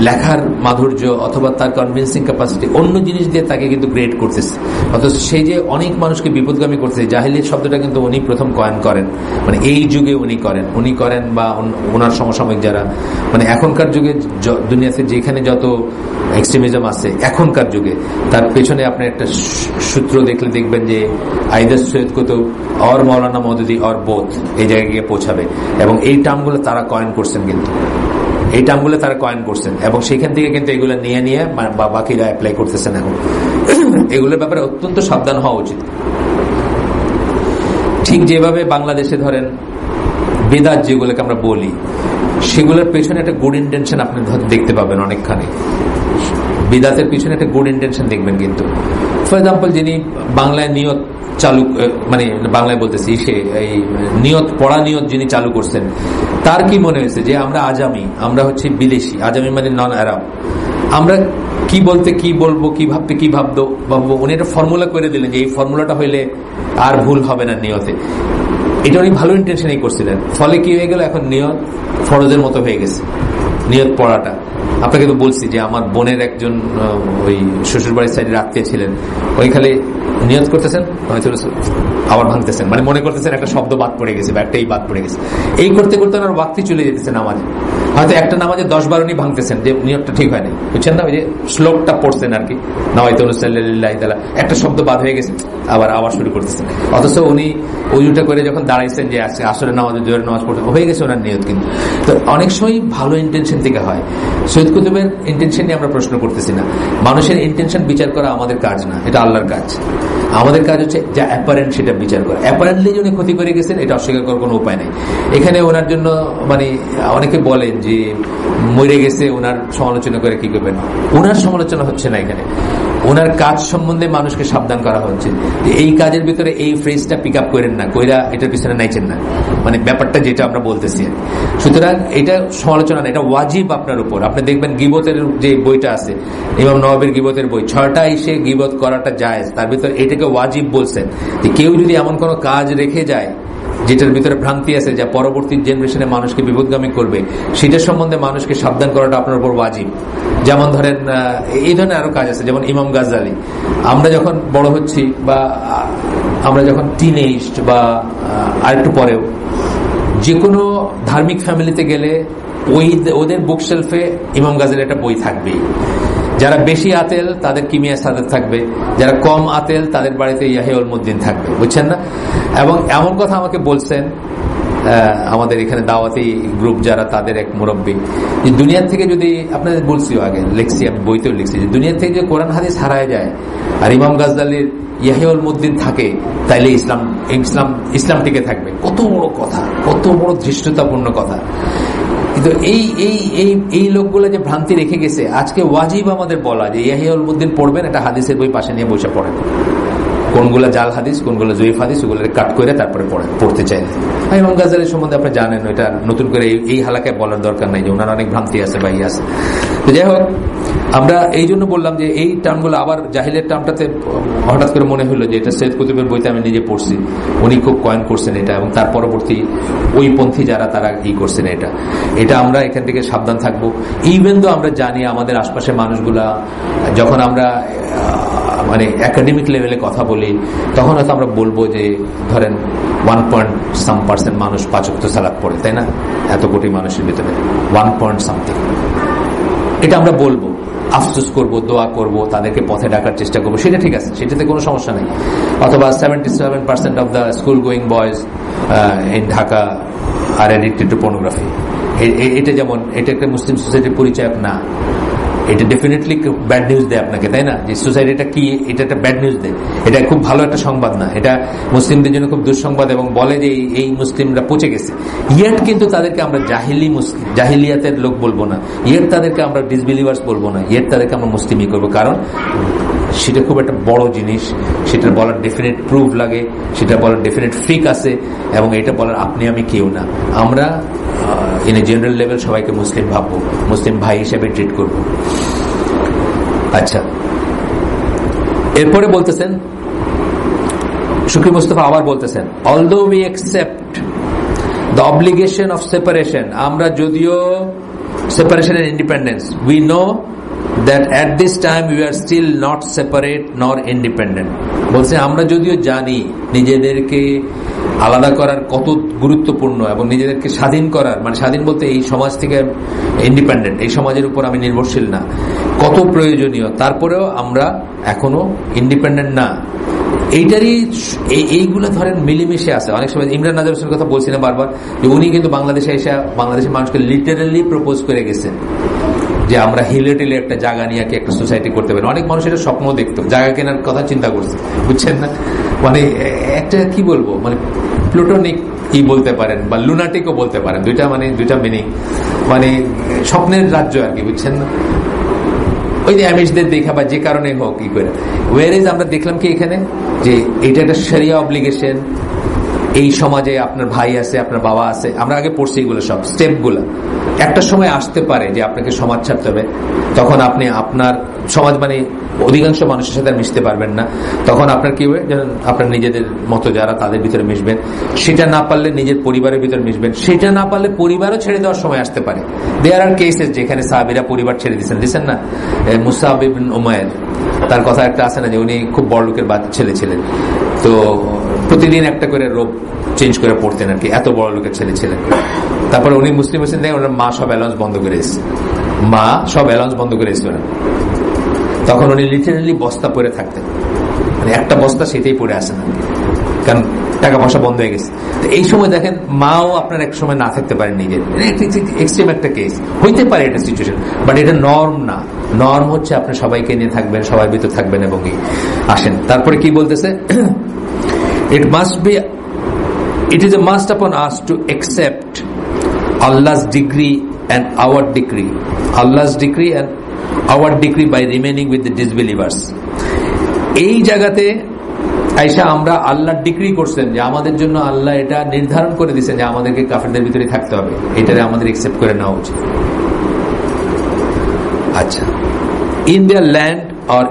লেখার মাধুর্য অথবা তার কনভিন্সিং ক্যাপাসিটি অন্য জিনিস দিয়ে তাকে কিন্তু গ্রেড করতেছে। অথচ সেই যে অনেক মানুষকে বিপদগামী করতেছে, জাহিলিয়ত শব্দটা কিন্তু উনি প্রথম কয়েন করেন, মানে এই যুগে উনি করেন বা ওনার সমসাময়িক যারা, মানে এখনকার যুগে দুনিয়াতে যেখানে যত এক্সট্রিমিজম আছে এখনকার যুগে, তার পেছনে আপনি একটা সূত্র দেখলে দেখবেন যে either Sayyid Qutb or Maulana Maududi or both এই জায়গায় গিয়ে পৌঁছাবে। এবং এই টার্মগুলো তারা কয়েন করছেন, কিন্তু এই টার্মগুলো তারা কয়েন করছেন এবং সেখান থেকে কিন্তু এগুলো নিয়ে বাকিরা অ্যাপ্লাই করতেছেন। এখন এগুলোর ব্যাপারে অত্যন্ত সাবধান হওয়া উচিত। ঠিক যেভাবে বাংলাদেশে ধরেন বেদাত যেগুলোকে আমরা বলি, সেগুলোর পেছনে একটা গুড ইন্টেনশন আপনি দেখতে পাবেন অনেকখানি। বিদাতের পিছনে একটা গুড ইন্টেনশন দেখবেন, কিন্তু ফর এক্সাম্পল যিনি বাংলায় নিয়ত চালু, মানে বাংলায় বলতেছি সে এই নিয়ত পড়া নিয়ত যিনি চালু করছেন, তার কি মনে হয়েছে যে আমরা আজামি, আমরা হচ্ছে বিদেশি, আজামি মানে নন আরব, আমরা কি বলতে কি বলবো, কি ভাবতে কি ভাববো, উনি একটা ফর্মুলা করে দিলেন যে এই ফর্মুলাটা হইলে আর ভুল হবে না নিয়তে। এটা উনি ভালো ইন্টেনশনেই করছিলেন, ফলে কি হয়ে গেল, এখন নিয়ত ফরজের মতো হয়ে গেছে নিয়ত পড়াটা। আপনাকে তো বলছি যে আমার বোনের একজন ওই শ্বশুর বাড়ির সাইডে আত্মীয় ছিলেন, ওইখানে নিয়ত করতেছেন আবার ভাঙতেছেন, মানে মনে করতেছেন একটা শব্দ বাদ পড়ে গেছে বা একটাই বাদ পড়ে গেছে, এই করতে করতে ওনার ওয়াক্তি চলে যেতেছে নামাজে, হয়তো একটা নামাজে 10-12 উনি ভাঙতেছেন যে নিয়তটা ঠিক হয়নি, বুঝছেন না, ওই যে শ্লোকটা পড়ছেন আর কি, একটা শব্দ বাদ হয়ে গেছে আবার শুরু করতেছেন। অথচ উনি ওইটা করে যখন দাঁড়াইছেন যে আসলে নামাজে জোরের নামাজ পড়তে হয়ে গেছে ওনার নিয়ত। কিন্তু তো অনেক সময় ভালো ইন্টেনশন থেকে হয়। সৈয়দ কুতুবের ইন্টেনশন নিয়ে আমরা প্রশ্ন করতেছি না, মানুষের ইন্টেনশন বিচার করা আমাদের কাজ না, এটা আল্লাহর কাজ। আমাদের কাজ হচ্ছে যা অ্যাপারেন্ট সেটা বিচার করা। অ্যাপারেন্টলি উনি ক্ষতি করে গেছেন এটা অস্বীকার করার কোনো উপায় নেই। এখানে ওনার জন্য মানে অনেকে বলেন যে মরে গেছে, ওনার সমালোচনা করে কি করবেন, ওনার সমালোচনা হচ্ছে না, এখানে ওনার কাজ সম্বন্ধে মানুষকে সাবধান করা হচ্ছে যে এই কাজের ভিতরে এই ফ্রেজটা পিক আপ করেন না, কইরা এটার পিছনে নাইছেন না, মানে ব্যাপারটা যেটা আমরা বলতেছি। সুতরাং এটা সমালোচনা না, এটা ওয়াজিব আপনার উপর। আপনি দেখবেন গিবতের যে বইটা আছে, ইমাম নওয়াবির গিবতের বই, 6টা এসে গিবত করাটা জায়েজ, তার ভিতরে এটাকে ওয়াজিব বলছেন যে কেউ যদি এমন কোনো কাজ রেখে যায় যেটার ভিতরে ভ্রান্তি আছে, যা পরবর্তী জেনারেশনে মানুষকে বিপদগামী করবে, সেটা সম্বন্ধে মানুষকে সাবধান করাটা আপনার উপর ওয়াজিব। যেমন ধরেন এই ধরনের আরো কাজ আছে, যেমন ইমাম গাজ্জালি। আমরা যখন বড় হচ্ছি বা আমরা যখন টিনেজ বা আরেকটু পরেও যে কোনো ধার্মিক ফ্যামিলিতে গেলে ওদের বুকশেলফে ইমাম গাজ্জালির একটা বই থাকবেই। যারা বেশি আতেল তাদের কিমিয়া সাদাত থাকবে, যারা কম আতেল তাদের বাড়িতে ইয়াহিয়া উলমুদ্দিন থাকবে, বুঝছেন না। এবং এমন কথা আমাকে বলছেন আমাদের এখানে দাওয়াতি গ্রুপ যারা, তাদের এক মুরব্বী, যে দুনিয়ার থেকে যদি, আপনাদের বলছিও আগে, লিখছি আমি বইতেও লিখছি, যে দুনিয়ার থেকে যে কোরআন হাদিস হারায় যায় আর ইমাম গাজ্জালির ইয়াহিয়া উলমুদ্দিন থাকে, তাইলে ইসলাম টিকে থাকবে। কত বড় কথা, কত বড় ধৃষ্টতাপূর্ণ কথা। কিন্তু এই লোকগুলো যে ভ্রান্তি রেখে গেছে, আজকে ওয়াজিব আমাদের বলা যে ইয়াহিয়া উলমুদ্দিন পড়বেন, একটা হাদিসের বই পাশে নিয়ে বসে পড়েন, কোনগুলা জাল হাদিস কোনগুলো জয়ীফ হাদিস ওগুলো কাট করে তারপরে পড়তে চাইলে। ইমাম গাজ্জালির সম্বন্ধে আপনি জানেন, এটা নতুন করে এই হালাকায় বলার দরকার নাই যে ওনার অনেক ভ্রান্তি আছে বা ই আছে। তো যাই হোক, আমরা এই জন্য বললাম যে এই টার্মগুলো, আবার জাহিলের টার্মটাতে হঠাৎ করে মনে হলো যে এটা সৈয়দ কুতুবের বইতে আমি নিজে পড়ছি, উনি খুব কয়েন করছেন এটা, এবং তার পরবর্তী ওই পন্থী যারা তারা ই করছেন এটা আমরা এখান থেকে সাবধান থাকবো। ইভেন তো আমরা জানি আমাদের আশপাশের মানুষগুলা, যখন আমরা মানে একাডেমিক লেভেলে কথা বলি, তখন হয়তো আমরা বলবো যে ধরেন 1% মানুষ 5 ওয়াক্ত সালাত পড়ে, তাই না, এত কোটি মানুষের ভিতরে 1.something, এটা আমরা বলবো, আফসোস করব, দোয়া করব, তাদেরকে পথে ডাকার চেষ্টা করবো, সেটা ঠিক আছে, সেটাতে কোনো সমস্যা নেই। অথবা 77% of the school going boys in Dhaka R addicted to pornography. এটা যেমন, এটা একটা মুসলিম সোসাইটির পরিচয় না, এটা ডেফিনেটলি ব্যাড নিউজ দেয় আপনাকে, তাই না, যে সোসাইটিটা কি, এটা একটা ব্যাড নিউজ দেয়, এটা খুব ভালো একটা সংবাদ না, এটা মুসলিমদের জন্য খুব দুঃসংবাদ, এবং বলে যে এই মুসলিমরা পচে গেছে। ইয়েট কিন্তু তাদেরকে আমরা জাহিলিয়াতের লোক বলবো না, ইয়েট তাদেরকে আমরা ডিসবিলিভার্স বলবো না, ইয়েট তাদেরকে আমরা মুসলিমই করবো, কারণ সেটা খুব একটা বড় জিনিস, সেটা বলার ডেফিনেট প্রুফ লাগে, সেটা বলার ডেফিনেট ফিক আছে, এবং এটা বলার আপনি আমি কেউ না, আমরা ইন এ জেনারেল লেভেল সবাইকে মুসলিম ভাববো, মুসলিম ভাই হিসেবে ট্রিট করব। আচ্ছা, এরপরে বলতেছেন শুকরি মুস্তাফা, আবার বলতেছেন, although we accept the obligation of separation, আমরা যদিও separation and independence. We know that at this time we are still not separate nor independent. বলছে আমরা যদিও জানি নিজেদেরকে আলাদা করার কত গুরুত্বপূর্ণ এবং নিজেদেরকে স্বাধীন করার, মানে স্বাধীন বলতে এই সমাজ থেকে ইন্ডিপেন্ডেন্ট, এই সমাজের উপর আমি নির্ভরশীল না, কত প্রয়োজনীয়, তারপরেও আমরা এখনো ইন্ডিপেন্ডেন্ট না। এইগুলো ধরেন মিলেমিশে আছে। অনেক সময় ইমরান নাজার হোসেনের কথা বলছি না বারবার, যে উনি কিন্তু বাংলাদেশে এসে বাংলাদেশের মানুষকে লিটারালি প্রপোজ করে গেছেন যে আমরা হিলে টিলে একটা জায়গা নিয়ে একটা সোসাইটি করতে পারি। অনেক মানুষ এটা স্বপ্ন দেখতো, জায়গা কেনার কথা চিন্তা করছে, বুঝছেন না? মানে একটা কি বলবো, মানে প্লুটোনিক কি বলতে পারেন বা লুনাটিকও বলতে পারেন, দুইটা মিনিং, মানে স্বপ্নের রাজ্য আর কি, বুঝছেন না? ওই যে আমিষদের দেখা বা যে কারণে হোক ই করে। ওয়ারেজ আমরা দেখলাম কি এখানে যে এটা একটা শরিয়া অব্লিগেশন, এই সমাজে আপনার ভাই আছে, আপনার বাবা আছে, আমরা আগে পড়ছি এগুলো সব স্টেপগুলো। একটা সময় আসতে পারে যে আপনাকে সমাজ ছাড়তে হবে, তখন আপনি আপনার সমাজ মানে অধিকাংশ মানুষের সাথে মিশতে পারবেন না, তখন আপনার কি হবে, যেমন আপনার নিজেদের মতো যারা তাদের ভিতরে মিশবেন, সেটা না পারলে নিজের পরিবারের ভিতরে মিশবেন, সেটা না পারলে পরিবারও ছেড়ে দেওয়ার সময় আসতে পারে। দেয়ার আর কেসেস যেখানে সাহাবীরা পরিবার ছেড়ে দিচ্ছেন না, মুসাব ইবনে উমাইর তার কথা একটা আছে না, যে উনি খুব বড় লোকের ছেলে ছিলেন, তো প্রতিদিন একটা করে রোগ চেঞ্জ করে পড়তেন আর কি, এত বড় লোকের ছেলে ছিলেন। তারপরে উনি মুসলিম হয়েছেন, ওনার মা সব অ্যালাউন্স বন্ধ করে এসেছে, তখন উনি লিটারালি বস্তা পরে থাকতেন, মানে একটা বস্তা সেটাই পরে আসেন, কারণ টাকা পয়সা বন্ধ হয়ে গেছে। তো এই সময় দেখেন মাও আপনার এক সময় না থাকতে পারেন নিজের, এক্সট্রিম একটা কেস হইতে পারে এটা সিচুয়েশন, বাট এটা নর্ম না। নর্ম হচ্ছে আপনি সবাইকে নিয়ে থাকবেন, সবার ভিতরে থাকবেন এবং আসেন। তারপরে কি বলতেছে, it is a must upon us to accept Allah's decree and our decree, Allah's decree and our decree by remaining with the disbelievers. এই জায়গাতে আয়েশা আমরা আল্লাহর ডিক্রি করছেন যে আমাদের জন্য আল্লাহ এটা নির্ধারণ করে দিয়েছেন যে আমাদেরকে কাফেরদের ভিতরে থাকতে হবে, এটারে আমাদের একসেপ্ট করে নেওয়া উচিত। আচ্ছা, in their land or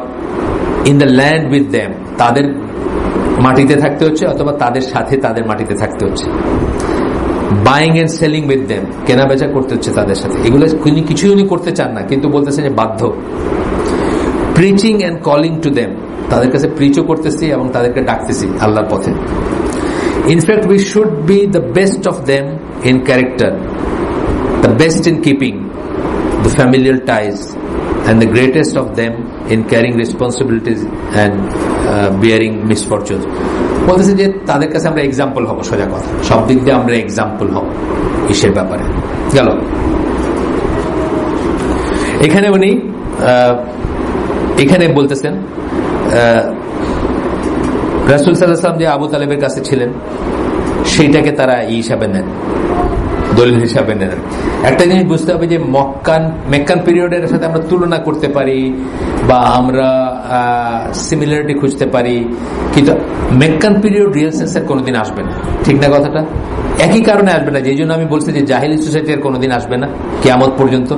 in the land with them, তাদের মাটিতে থাকতে হচ্ছে অথবা তাদের সাথে তাদের মাটিতে থাকতে হচ্ছে। Buying and selling with them, কেনা বেচা করতে হচ্ছে তাদের সাথে, এগুলো কিছুই উনি করতে চান না, কিন্তু বলতেছেন যে বাধ্য। Preaching and calling to them, তাদের কাছে প্রিচও করতেছি এবং তাদেরকে ডাকতেছি আল্লাহর পথে। In fact we should be the best of them in character, the best in keeping the familiar ties and the greatest of them in carrying responsibilities and bearing misfortunes. বলতেছে যে তাদের কাছে আমরা এক্সাম্পল হব, সোজা কথা, সব দিক দিয়ে আমরা এক্সাম্পল হব ঈশ্বরের ব্যাপারে। গেল এখানে উনি এখানে বলতেছেন রাসূল সাল্লাল্লাহু আলাইহি ওয়াসাল্লাম যে আবু তালেবের কাছে ছিলেন সেইটাকে তারা হিসাবে নেন, দলিল হিসাবে নেন। একটা জিনিস বুঝতে হবে যে মেক্কান পিরিয়ডের সাথে আমরা তুলনা করতে পারি বা আমরা সিমিলারিটি খুঁজতে পারি, কিন্তু মেক্কান পিরিয়ড রিয়েল সেন্সের কোনোদিন আসবে না, ঠিক না কথাটা? একই কারণে আসবে না, যেই জন্য আমি বলছি যে জাহিলি সোসাইটি আর কোনোদিন আসবে না কিয়ামত পর্যন্ত।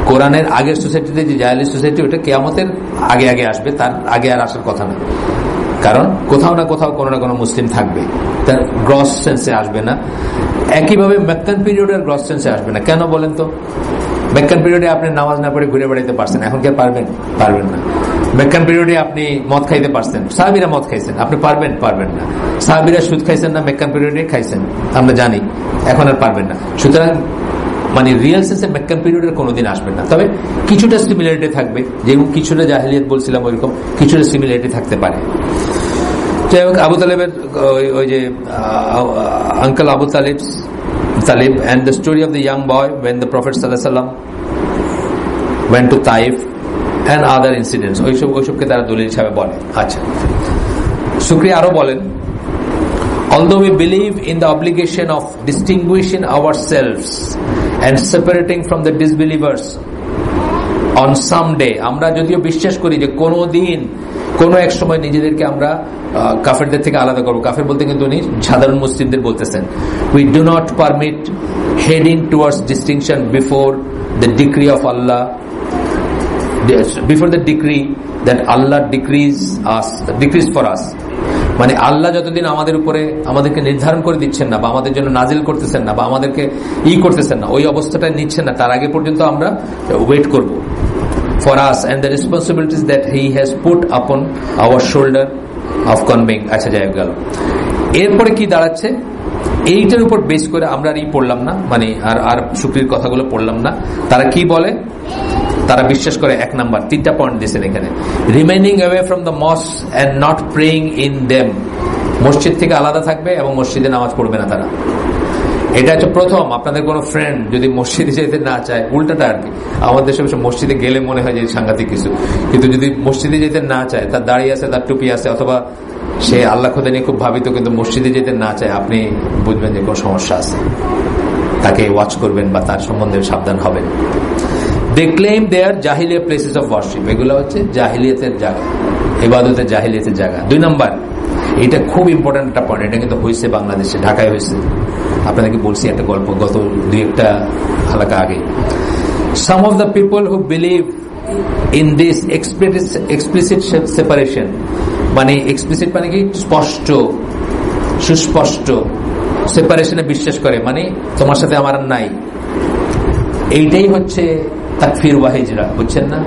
কোরআনের আগের সোসাইটিতে যে জাহিলি সোসাইটি, ওটা কিয়ামতের আগে আগে আসবে, তার আগে আর আসার কথা না, কারণ কোথাও না কোথাও কোনো না কোনো মুসলিম থাকবে, তার গ্রস সেন্সে আসবে না। একইভাবে মেক্কান পিরিয়ডের গ্রস সেন্সে আসবে না। কেন বলেন তো? মেক্কান পিরিয়ডে আপনি নামাজ না পড়ে ঘুরে বেড়াইতে পারছেন, এখন কি পারবেন না। মেক্কান পিরিয়ডে আপনি মদ খাইতে পারছেন, সাহাবীরা মদ খাইছেন, আপনি পারবেন না। সাহাবীরা সুদ খাইছেন না, মেক্কান পিরিয়ডে খাইছেন, আমরা জানি, এখন আর পারবেন না। সুতরাং মানে রিয়েল সেন্সে মেক্কান পিরিয়ডের কোনোদিন আসবে না, তবে কিছুটা সিমিলারিটি থাকবে, যেরকম কিছুটা জাহিলিয়াত বলছিলাম ওইরকম কিছুটা সিমিলারিটি থাকতে পারে। যাই হোক, আবু তালেবের ওই যে uncle Abu Talib and the story of the young boy when the Prophet sallallahu alaihi wasallam went to Taif and other incidents, ওইসবকে তারা দলিল হিসাবে বলে। আচ্ছা, শুকরিয়া আরো বলেন, although we believe in the obligation of distinguishing ourselves and separating from the disbelievers on some day, আমরা যদিও বিশ্বাস করি যে কোনো এক সময় নিজেদেরকে আমরা কাফেরদের থেকে আলাদা করবো। কাফের বলতে কিন্তু উনি সাধারণ মুসলিমদের বলতেছেন। we do not permit heading towards distinction before the decree of Allah, before the decree that Allah decrees for us, মানে আল্লাহ যতদিন আমাদের উপরে আমাদেরকে নির্ধারণ করে দিচ্ছেন না, বা আমাদের জন্য নাজিল করতেছেন না, বা আমাদেরকে করতেছেন না, ওই অবস্থাটা নিচ্ছেন না, তার আগে পর্যন্ত আমরা ওয়েট করব for us and the responsibilities that he has put upon our shoulder of conveying. আচ্ছা, যাই গেল। এরপরে কি দাঁড়াচ্ছে, এইটার উপর বেস করে আমরা আর পড়লাম না, মানে আর শুকরির কথাগুলো পড়লাম না। তারা কি বলে, তারা বিশ্বাস করে 1 নাম্বার 3টা পয়েন্ট দিয়েছেন এখানে, remaining away from the mosque and not praying in them, মসজিদ থেকে আলাদা থাকবে এবং মসজিদে নামাজ পড়বে না তারা। এটা হচ্ছে প্রথম। আপনাদের কোনো ফ্রেন্ড যদি মসজিদে যেতে না চায়, উল্টাটা আর কি, আমাদের দেশে মসজিদে গেলে মনে হয় যে সাংঘাতিক কিছু, কিন্তু যদি মসজিদে যেতে না চায়, তার দাড়ি আছে, তার টুপি আছে, অথবা সে আল্লাহ খোদা নিয়ে খুব ভাবিত কিন্তু মসজিদে যেতে না চায়, আপনি বুঝবেন যে কোনো সমস্যা আছে, তাকে ওয়াচ করবেন বা তার সম্বন্ধে সাবধান হবেন। They claim they are jahiliyyah places of worship, এগুলো হচ্ছে জাহিলিয়াতের জায়গা, ইবাদতের জাহিলিয়াতের জায়গা। 2 নাম্বার, এটা খুব ইম্পর্টেন্ট একটা পয়েন্ট, এটা কিন্তু হয়েছে বাংলাদেশে, ঢাকায় হয়েছে, আপনাদেরকে বলছি একটা গল্প গত 2-1টা হালকা আগে। Some of the people who believe in this explicit separation, মানে এক্সপ্লিসিট মানে কি, স্পষ্ট সুস্পষ্ট সেপারেশনে বিশ্বাস করে, মানে তোমার সাথে আমার নাই, এইটাই হচ্ছে তাকফির ওয়া হিজরা, বুঝছেন না?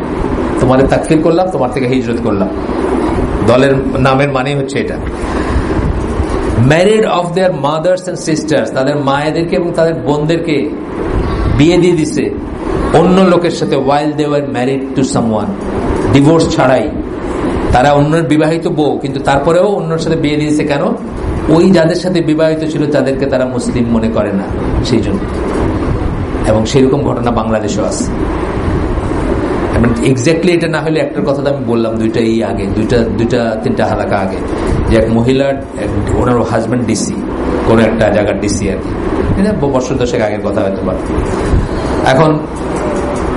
তোমাদের তাকফির করলাম, তোমার থেকে হিজরত করলাম, দলের নামের মানে হচ্ছে এটা। Married of their mothers and sisters, তাদের মায়েদেরকে এবং তাদের বোনদেরকে বিয়ে দিয়ে দিছে অন্য লোকের সাথে, while they were married to someone, divorce ছাড়াই, তারা অন্যের বিবাহিত বউ, কিন্তু তারপরেও অন্যের সাথে বিয়ে দিয়েছে। কেন? ওই যাদের সাথে বিবাহিত ছিল তাদেরকে তারা মুসলিম মনে করে না, সেই জন্য। এবং সেরকম ঘটনা বাংলাদেশেও আছে। এক্স্যাক্টলি এটা না হলে একটার কথা আমি বললাম 2-3টা হালাকা আগে, যে এক মহিলার ওনার হাজবেন্ড ডিসি, কোন একটা জায়গার ডিসি আর কি, এটা বছর 10 আগের কথা হয়তো বা। এখন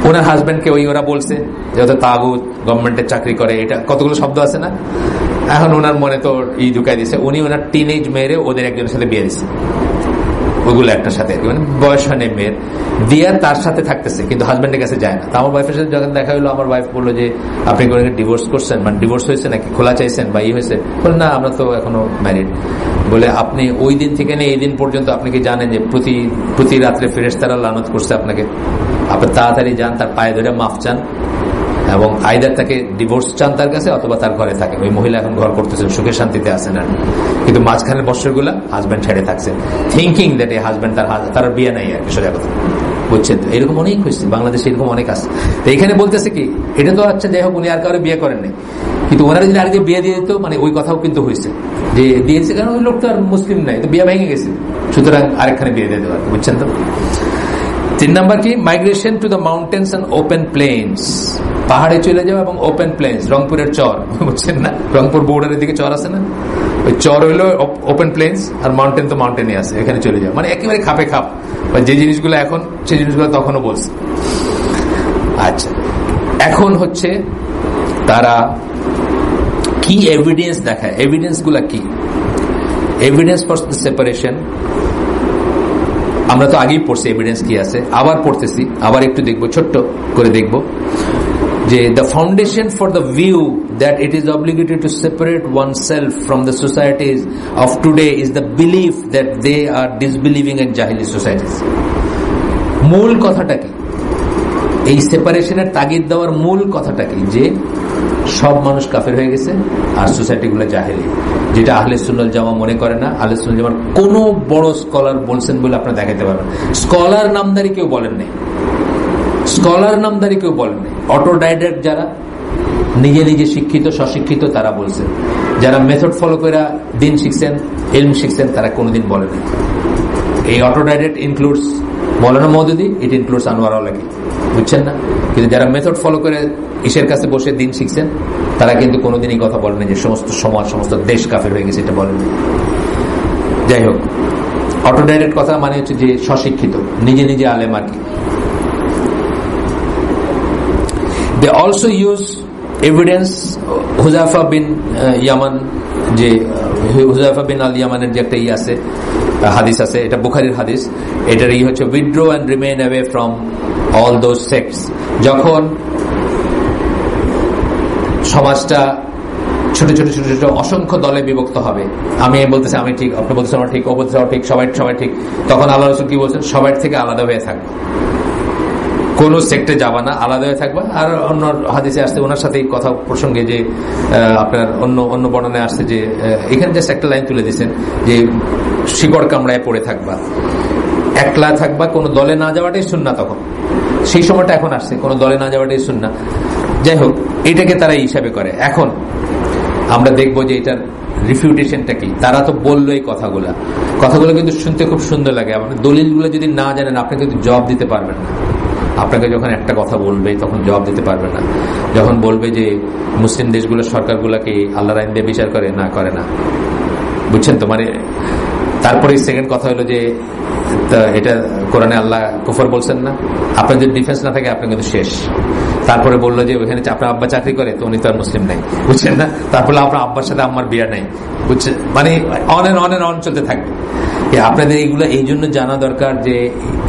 ওনার হাজবেন্ডকে ওরা বলছে যে ওদের তাগুত, গভর্নমেন্টের চাকরি করে, এটা কতগুলো শব্দ আছে না। এখন ওনার মনে তো ঢুকাই দিচ্ছে, উনি ওনার টিনেজ মেয়েরে ওদের একজনের সাথে বিয়ে দিচ্ছে, ওইগুলো একটার সাথে, মানে বয়স হয় নেই মেয়ের, দিয়ে তার সাথে থাকতেছে, কিন্তু হাজবেন্ডের কাছে যায় না। তো আমার ওয়াইফের সাথে যখন দেখা হলো, আমার ওয়াইফ বললো যে আপনি কোনো ডিভোর্স করছেন, মানে ডিভোর্স হয়েছে নাকি, খোলা চাইছেন বা হয়েছে? বলে না, আমরা তো এখনো ম্যারিড। বলে আপনি ওই দিন থেকে নিয়ে এই দিন পর্যন্ত আপনি কি জানেন যে প্রতি রাত্রে ফেরেশতারা লানত করছে আপনাকে? আপনি তাড়াতাড়ি যান, তার পায়ে ধরে মাফ চান, এবং আইদার তাকে ডিভোর্স চান তার কাছে, অথবা তার ঘরে থাকে। ওই মহিলা এখন ঘর করতেছেন, সুখে শান্তিতে আছেন, আর কিন্তু মাঝখানের বছরগুলা হাজবেন্ড ছেড়ে থাকছেন, থিঙ্কিং দ্যাট এই হাজবেন্ড তার বিয়ে নাই আর কি, সোজা কথা, বুঝছেন? তো এরকম অনেক হয়েছে বাংলাদেশে, এরকম অনেক আছে। তো এখানে বলতেছে কি, এটা তো আচ্ছা যাই হোক, উনি আর কারো বিয়ে করেন নাই, কিন্তু ওনারা যদি আগে বিয়ে দিয়ে দিত, মানে ওই কথাও কিন্তু হয়েছে যে দিয়েছে, কারণ ওই লোক তো আর মুসলিম নাই, তো বিয়ে ভেঙে গেছে, সুতরাং আরেকখানে বিয়ে দিয়ে দেওয়ার, বুঝছেন তো? 3 নাম্বার কি, migration to the mountains and open plains, পাহাড়ে চলে যাওয়া এবং ওপেন প্লেন্স, রংপুরের চর, বুঝছেন না? রংপুর বর্ডারের দিকে চর আছে না, ওই চর হইলো ওপেন প্লেন্স, আর মাউন্টেন তো মাউন্টেনে আছে, এখানে চলে যাওয়া, মানে একেবারে খাপে খাপ, যে জিনিসগুলো এখন সেই জিনিসগুলো তখনও বলছে। আচ্ছা, এখন হচ্ছে তারা কি এভিডেন্স দেখায়, এভিডেন্স গুলা কি? এভিডেন্স ফর সেপারেশন আমরা তো আগেই পড়ছি, এভিডেন্স কি আছে, আবার পড়তেছি, আবার একটু দেখবো, ছোট্ট করে দেখবো, যে the foundation for the view that it is obligated to separate oneself from the societies of today is the belief that they are disbelieving in jahili societies. মূল কথাটা কি? এই সেপারেশনের তাগিদ দেওয়ার মূল কথাটা কি? যে সব মানুষ কাফের হয়ে গেছে আর সোসাইটিগুলো জাহেলি, যেটা আহলে সুন্নাত জামা মনে করে না। আহলে সুন্নাত জামার কোন বড় স্কলার বলছেন বলে আপনারা দেখাতে পারবেন? স্কলার নামদারি কেউ বলেন নাই, স্কলার নামদারি কেউ বলেন নাই। অটোডাইডাক্ট যারা নিজে নিজে শিক্ষিত স্বশিক্ষিত তারা বলছেন, যারা মেথড ফলো করে দিন শিখছেন, ইলম শিখছেন, তারা কোনোদিন বলেন না। এই autodidact includes Maulana Maududi, it includes Anwar Awlaki, বুঝছেন না? কিন্তু যারা মেথড ফলো করে ঈশের কাছে বসে দিন শিখছেন, তারা কিন্তু কোনোদিনই কথা বলেন যে সমস্ত সমাজ সমস্ত দেশ কাফের হয়ে গেছে, এটা বলেন। যাই হোক, অটোডাইরেক্ট কথা মানে হচ্ছে যে স্বশিক্ষিত, নিজে নিজে আলেম আর কি। They also use evidence, Huzaifa বিন ইয়ামান, যে হুযায়ফা বিন আল ইয়ামানের যে একটা আছে হাদিস আছে, এটা বুখারীর হাদিস, এটার হচ্ছে withdraw and remain away from all those sects। যখন সমাজটা ছোট ছোট ছোট ছোট অসংখ্য দলে বিভক্ত হবে। আমি বলতেছি আমি ঠিক, আপনি বলতেছেন আমার ঠিক, ও বলতেছে ঠিক, সবাই সবাই ঠিক। তখন আল্লাহ রাসূল কি বলছেন? সবার থেকে আলাদা হয়ে থাকবে, কোন সেক্টরে যাবা না, আলাদা হয়ে থাকবা। আর অন্য হাদিসে আসছে ওনার সাথে কথা প্রসঙ্গে যে আপনার অন্য বর্ণনায় আসছে যে এখানে জাস্ট একটা লাইন তুলে দিয়েছেন যে শিকড় কামড়ায় পড়ে থাকবা, একলা থাকবা, কোনো দলে না যাওয়াটাই সুন্নাহ। তখন সেই সময়টা এখন আসছে, কোনো দলে না যাওয়াটাই সুন্নাহ। যাই হোক, এটাকে তারা হিসাবে করে। এখন আমরা দেখবো যে এটার রিফিউটেশনটা কি। তারা তো বললো এই কথাগুলো কিন্তু শুনতে খুব সুন্দর লাগে। আপনার দলিলগুলো যদি না জানেন আপনি কিন্তু জবাব দিতে পারবেন না। আপনাকে যখন একটা কথা বলবে তখন জবাব দিতে পারবে না। যখন বলবে যে মুসলিম দেশগুলোর সরকারগুলোকে আল্লাহর আইন দিয়ে বিচার করে না, বুঝছেন তো? মানে তারপরে সেকেন্ড কথা হলো যে এটা কোরআনে আল্লাহ কুফর বলছেন না, আপনার যদি ডিফেন্স না থাকে আপনি কিন্তু শেষ। তারপরে বললো যে ওখানে আপনার আব্বা চাকরি করে, তো উনি তো আর মুসলিম নাই, বুঝছেন না? তারপরে আপনার আব্বার সাথে আমার বিয়া নাই, বুঝছেন? মানে অন চলতে থাকবে। আপনাদের এইগুলো এই জন্য জানা দরকার যে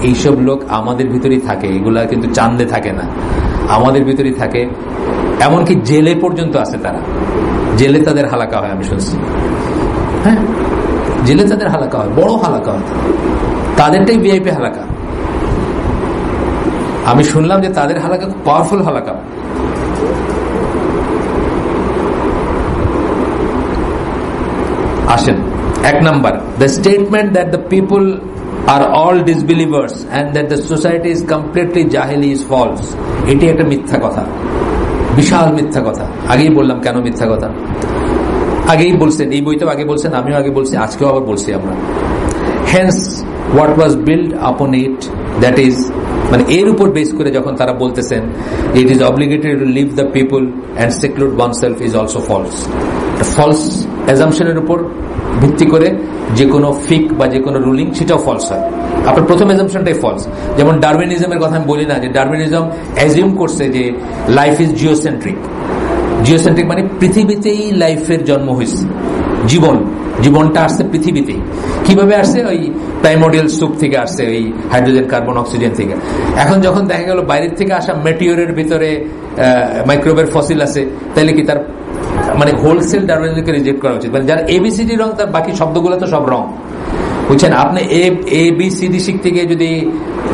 এইসব লোক আমাদের ভিতরেই থাকে, এগুলা কিন্তু চান্দে থাকে না, আমাদের ভিতরেই থাকে। এমনকি জেলে পর্যন্ত আছে তারা, জেলে তাদের হালাকা হয়, আমি শুনছি। হ্যাঁ, জেলে তাদের হালাকা হয়, বড় হালাকা হয়, তাদেরটাই ভিআইপি হালাকা। আমি শুনলাম যে তাদের হালাকা খুব পাওয়ারফুল হালাকা। আসেন, এক number, the statement that the people are all disbelievers and that the society is completely জাহিলি ইজ ফলস। এটি একটা মিথ্যা কথা, বিশাল মিথ্যা কথা। আগেই বললাম কেন মিথ্যা কথা, আগেই বলছেন, এই বইতেও আগে বলছেন, আমিও আগে বলছি, আজকেও আবার বলছি আমরা। হেন্স হোয়াট ওয়াজ বিল্ড আপন ইট, দ্যাট ইজ, মানে এর উপর বেস করে যখন তারা বলতেছেন it is obligated to leave the people and seclude oneself is also false. False অ্যাজাম্পশনের উপর ভিত্তি করে যে কোনো ফিক বা যে কোনো রুলিং সেটাও ফলস হয়। আপনার প্রথম অ্যাজাম্পশনটাই ফলস। যেমন ডারউইনিজমের কথা আমি বলি না, যে ডারউইনিজম অ্যাজিউম করছে যে লাইফ ইজ জিওসেন্ট্রিক। জিওসেন্ট্রিক মানে পৃথিবীতেই লাইফের জন্ম হয়েছে, জীবনটা আসছে পৃথিবীতেই। কিভাবে আসছে? ওই প্রাইমোডিয়াল সুপ থেকে আসছে, ওই হাইড্রোজেন, কার্বন, অক্সিজেন থেকে। এখন যখন দেখা গেল বাইরের থেকে আসা মেটিওরের ভিতরে মাইক্রোবের ফসিল আছে, তাহলে কি তার মানে হোলসেল ডারউইনিজমকে রিজেক্ট করা উচিত? মানে যার এবিসিডি রং, তার বাকি শব্দগুলো তো সব রং, বুঝছেন? আপনি এ বি সি ডি শিখতে গিয়ে যদি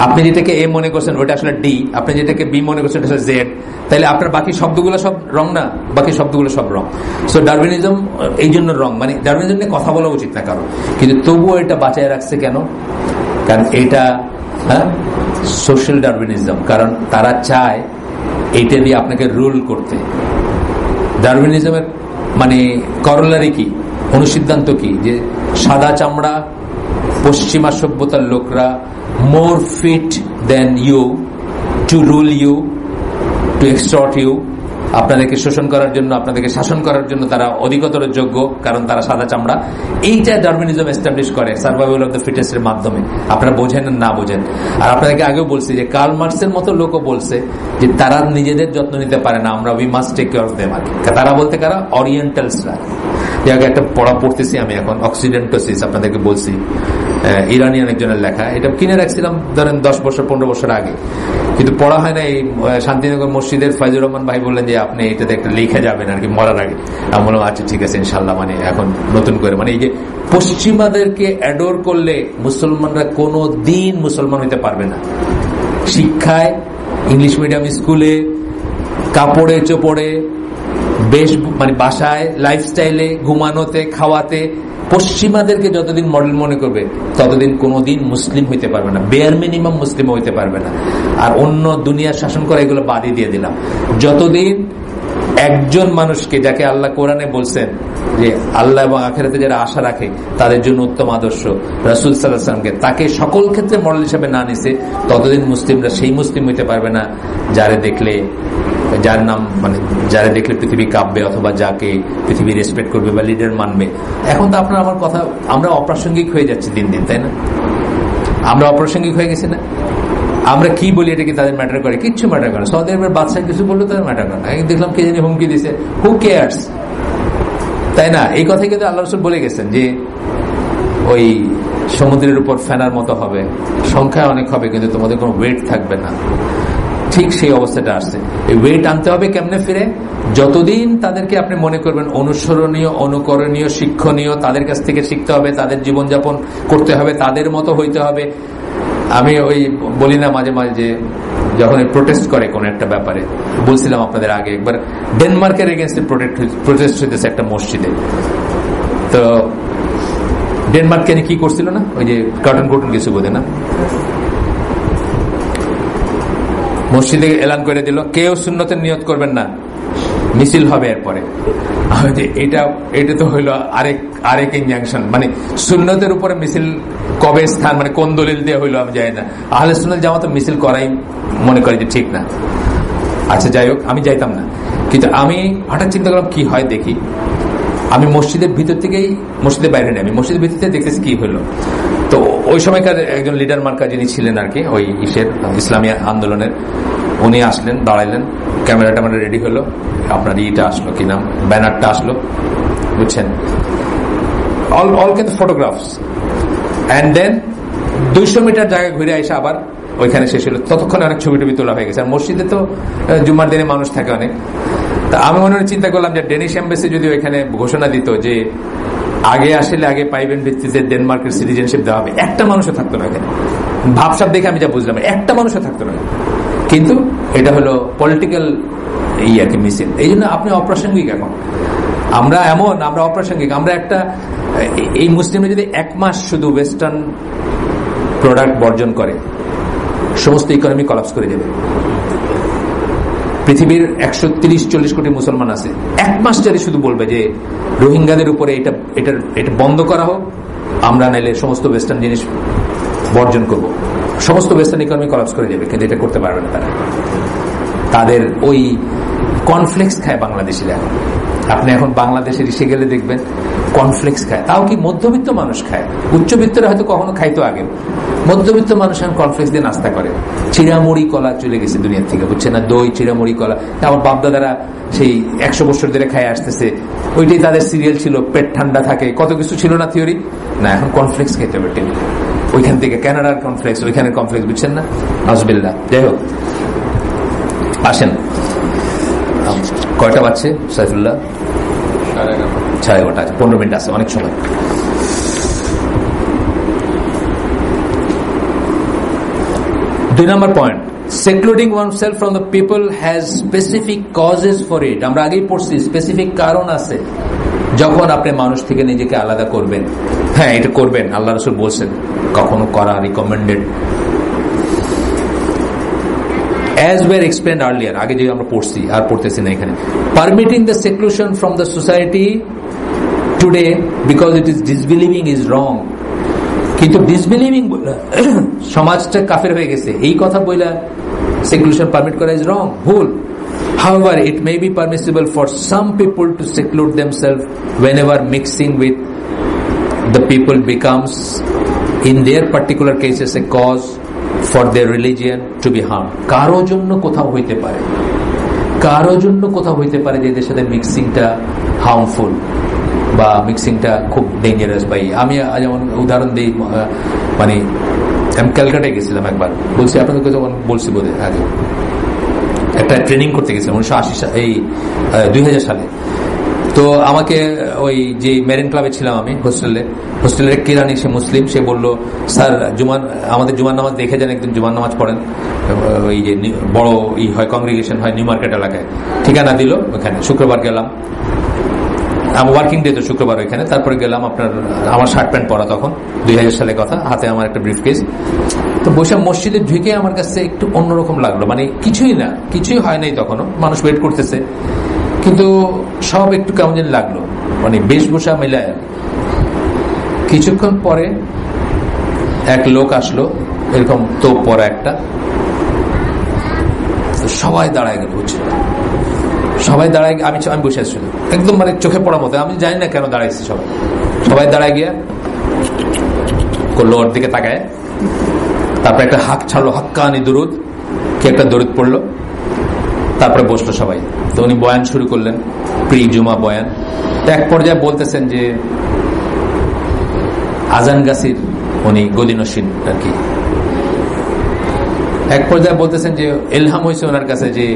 আপনি যেটাকে এ মনে করছেন ওটা আসলে ডি, আপনি যেটাকে বি মনে করছেন ওটা জেড, তাহলে আপনার বাকি শব্দগুলো সব রং না? বাকি শব্দগুলো সব রং। সো ডারউইনিজম এই জন্য রং, মানে ডারউইনিজম নিয়ে কথা বলা উচিত না কারণ, কিন্তু তবুও এটা বাঁচায় রাখছে কেন? কারণ এটা সোশ্যাল ডারউইনিজম, কারণ তারা চায় এইটা দিয়ে আপনাকে রুল করতে। ডারউইনিজমের মানে করলারি কি, অনুসিদ্ধান্ত কি? যে সাদা চামড়া পশ্চিমা সভ্যতার লোকরা more fit than you to rule you, to extort you. আপনাদেরকে শোষণ করার জন্য, আপনাদেরকে শাসন করার জন্য তারা অধিকতর যোগ্য, কারণ তারা সাদা চামড়া। এইটা ডারউইনিজম এস্টাবলিশ করে সার্ভাইভাল অফ দ্য ফিটেস্ট এর মাধ্যমে। আপনারা বোঝেন না বোঝেন। আর আপনাদেরকে আগেও বলছি যে কার্ল মার্কসের মতো লোকও বলছে যে তারা নিজেদের যত্ন নিতে পারে না, আমরা we must take care of them. তারা বলতে কারা? অরিয়েন্টালসরা। একটা পড়া পড়তেছি আমি এখন, অক্সিডেন্টোসিস, আপনাদেরকে বলছি, ইরানিয়ান একজনের লেখা। এটা কিনে রাখছিলাম ধরেন 10 বছর 15 বছর আগে, কিন্তু পড়া হয় না। এই শান্তিনগর মসজিদের ফাইজুর রহমান ভাই বললেন যে আপনি এটাতে একটা লিখে যাবেন আর কি মরার আগে। আমি বললাম আচ্ছা ঠিক আছে ইনশাল্লাহ। মানে এখন নতুন করে, মানে এই যে পশ্চিমাদেরকে অ্যাডোর করলে মুসলমানরা কোনো দিন মুসলমান হইতে পারবে না। শিক্ষায়, ইংলিশ মিডিয়াম স্কুলে, কাপড়ে চোপড়ে, বেশ মানে বাসায়, লাইফস্টাইলে, ঘুমানোতে, খাওয়াতে পশ্চিমাদেরকে যতদিন মডেল মনে করবে ততদিন কোনোদিন মুসলিম হইতে পারবে না, বেয়ার মিনিমাম মুসলিম হইতে পারবে না। আর অন্য দুনিয়ার শাসন করা এগুলো বাদই দিয়ে দিলাম। যতদিন একজন মানুষকে, যাকে আল্লাহ কোরআনে বলছেন যে আল্লাহ এবং আখিরাতে যারা আশা রাখে তাদের জন্য উত্তম আদর্শ, রাসূল সাল্লাল্লাহু আলাইহি ওয়াসাল্লামকে তাকে সকল ক্ষেত্রে মডেল হিসেবে না নিছে, ততদিন মুসলিমরা সেই মুসলিম হইতে পারবে না যারে দেখলে, যার নাম মানে যারা দেখলে পৃথিবী কাঁপবে, অথবা যাকে পৃথিবী রেসপেক্ট করবে বা লিডার মানবে। এখন তো আপনার আমার কথা, আমরা অপ্রাসঙ্গিক হয়ে যাচ্ছি দিন দিন, তাই না? আমরা অপ্রাসঙ্গিক হয়ে গেছি না? আমরা কি বলি এটা কি তাদের ম্যাটার করে? কিচ্ছু ম্যাটার করে। সৌদি আরবের বাদশা কিছু বললো তাদের ম্যাটার করে না। দেখলাম কে জানি হুমকি দিছে, হু কেয়ার্স, তাই না? এই কথাই কিন্তু আল্লাহ রাসূল বলে গেছেন যে ওই সমুদ্রের উপর ফেনার মতো হবে, সংখ্যায় অনেক হবে কিন্তু তোমাদের কোনো ওয়েট থাকবে না। ঠিক সেই অবস্থাটা আসছে। এই ওয়েট আনতে হবে কেমনে ফিরে? যতদিন তাদেরকে আপনি মনে করবেন অনুসরণীয়, অনুকরণীয়, শিক্ষণীয়, তাদের কাছ থেকে শিখতে হবে, তাদের জীবনযাপন করতে হবে, তাদের মতো হইতে হবে। আমি ওই বলি না মাঝে মাঝে যে যখন প্রোটেস্ট করে কোন একটা ব্যাপারে, বলছিলাম আপনাদের আগে একবার ডেনমার্কের এগেনস্টে প্রোটেস্ট হইতেছে একটা মসজিদে। তো ডেনমার্ক কি করছিল না, ওই যে কার্টুন কিছু বোধে না, মসজিদে এলান করে দিল কেউ সুন্নতের নিয়ত করবেন না, মিছিল হবে এরপরে। এটা তো হইলো আরেক ইনজাংশন, মানে সুন্নতের উপরে মিছিল কবে স্থান, মানে কোন দলিল দিয়ে হইলো আমি জানি না। আহলে সুন্নাত জামাত মিছিল করাই মনে করি যে ঠিক না। আচ্ছা যাই হোক, আমি যাইতাম না, কিন্তু আমি হঠাৎ চিন্তা করলাম কি হয় দেখি। আমি মসজিদের ভিতর থেকেই, মসজিদের বাইরে নেই, আমি মসজিদের ভিতর থেকে দেখতেছি কি হলো। তো ওই সময়কার একজন লিডার মার্কা যিনি ছিলেন আর কি, ওই ইসলামী আন্দোলনের, উনি আসলেন, দাঁড়াইলেন, ক্যামেরাটা মানে রেডি হলো, আপনার ইটা আসলো, কি নাম, ব্যানারটা আসলো, বুঝছেন, অল কিন্তু ফটোগ্রাফস। অ্যান্ড দেন 200 মিটার জায়গা ঘুরে এসে আবার ওইখানে শেষ হলো। ততক্ষণে অনেক ছবি টবি তোলা হয়ে গেছে। আর মসজিদে তো জুম্মার দিনে মানুষ থাকে অনেক। তা আমি মনে হয় চিন্তা করলাম যে ডেনিশ এম্বাসি যদি ওইখানে ঘোষণা দিত যে আগে আসলে আগে পাইবেন ভিত্তিতে ডেনমার্কের সিটিজেনশিপ দেওয়া হবে, একটা মানুষও থাকতো না এখানে। ভাবসাব দেখে আমি যা বুঝলাম, একটা মানুষও থাকতো না। কিন্তু এটা হলো পলিটিক্যাল আর কি মিছিল। এই জন্য আপনি অপ্রাসঙ্গিক। এখন আমরা অপ্রাসঙ্গিক। আমরা একটা, এই মুসলিমরা যদি 1 মাস শুধু ওয়েস্টার্ন প্রোডাক্ট বর্জন করে, সমস্ত ইকোনমি কলাপস করে যাবে। পৃথিবীর 130-40 কোটি মুসলমান আছে, 1 মাস যদি শুধু বলবে যে রোহিঙ্গাদের উপরে এটা বন্ধ করা হোক, আমরা নাইলে সমস্ত ওয়েস্টার্ন জিনিস বর্জন করব, সমস্ত ওয়েস্টার্ন ইকোনমি কলাপস করে যাবে। কিন্তু এটা করতে পারবে না তারা। তাদের ওই কর্নফ্লেক্স খায় বাংলাদেশিরা। আপনি এখন বাংলাদেশের এসে গেলে দেখবেন কর্নফ্লেক্স খায়, তাও কি মধ্যবিত্ত মানুষ খায়, উচ্চবিত্তরা হয়তো কখনো খাইতো আগে। মধ্যবিত্ত মানুষ এখন কর্নফ্লেক্স দিয়ে নাস্তা করে। চিড়ামুড়ি কলা চলে গেছে দুনিয়ার থেকে, বুঝছে না, দই চিড়ামুড়ি কলা। আমার বাপদাদারা সেই 100 বছর ধরে খায় আসতেছে, ওইটাই তাদের সিরিয়াল ছিল, পেট ঠান্ডা থাকে, কত কিছু ছিল না থিওরি। না, এখন কর্নফ্লেক্স খেতে হবে টেবিলে, ওইখান থেকে কানাডার কর্নফ্লেক্স, ওইখানের কর্নফ্লেক্স, বুঝছেন না, নাজবিল্লাহ। যাই হোক, আসেন, কয়টা বাজছে সাইফুল্লাহ? 11:30। 15 মিনিট আছে, অনেক সময়। দুই নম্বর point, secluding oneself from the people has specific causes for it. আমরা আগেই পড়ছি, স্পেসিফিক কারণ আছে যখন আপনি মানুষ থেকে নিজেকে আলাদা করবেন। হ্যাঁ, এটা করবেন, আল্লাহ রাসূল বলছেন, কখনো করা recommended. As were explained earlier, আগে যে আমরা পড়ছি আর পড়তেছি না এখানে, permitting the seclusion from the society today because it is disbelieving is wrong. কিন্তু ডিসবিলিভিং সমাজটা কাফের হয়ে গেছে, এই কথা বইলা সেক্লুশন পারমিট করা ইজ রং, ভুল। However, it may be permissible for some people to seclude themselves whenever mixing with the people becomes, in their particular cases, a cause for their religion to be harmed. কারো জন্য কোথাও হইতে পারে যে এদের সাথে মিক্সিংটা হার্মফুল বা মিক্সিংটা খুব ডেঞ্জারাস। ভাই, আমি যেমন উদাহরণ দিই, মানে আমি ক্যালকাটায় গেছিলাম একবার, বলছি আপনাদেরকে, যখন বলছি বোধ হয় আগে, একটা ট্রেনিং করতে গেছিলাম 2000 সালে। তো আমাকে ওই যে মেরিন ক্লাবে ছিলাম আমি, হোস্টেলের কেরানি, সে মুসলিম, সে বললো, স্যার আমাদের জুমার নামাজ দেখে যান, একদিন জুমার নামাজ পড়েন, ওই যে বড় হয় কংগ্রিগেশন হয় নিউ মার্কেট এলাকায়। ঠিকানা দিল, ওখানে শুক্রবার গেলাম, আমার ওয়ার্কিং ডে তো শুক্রবার ওইখানে। তারপরে গেলাম, আমার শার্ট প্যান্ট পরা, তখন 2000 সালের কথা, হাতে আমার একটা ব্রিফকেস। তো বসে মসজিদে ঢুকে আমার কাছে একটু অন্যরকম লাগলো, মানে কিছুই হয় নাই তখনও, মানুষ ওয়েট করতেছে, কিন্তু সব একটু কেমন যেন লাগলো, মানে বেশভূষা মিলায়। কিছুক্ষণ পরে এক লোক আসলো, এরকম তোপ পরা একটা, সবাই দাঁড়ায় গেল, বুঝছো, সবাই দাঁড়ায়, আমি বসে আছি একদম, মানে চোখে পড়ার মতো, আমি জানি না কেন দাঁড়াইছি। সবাই দাঁড়ায় গিয়া করলো, ওর দিকে তাকায়, তারপরে একটা হাক ছাড়লো, হাক্কানি দুরুদ, কি একটা দরুদ পড়লো, তারপরে বসলো সবাই। তো উনি বয়ান শুরু করলেন, প্রি জুমা বয়ান। এক পর্যায়ে বলতেছেন যে আজান গাছির উনি গদিনসীন আর কি, এক পর্যায়ে বলতেছেন যে ইলহাম হয়েছে ওনার কাছে যে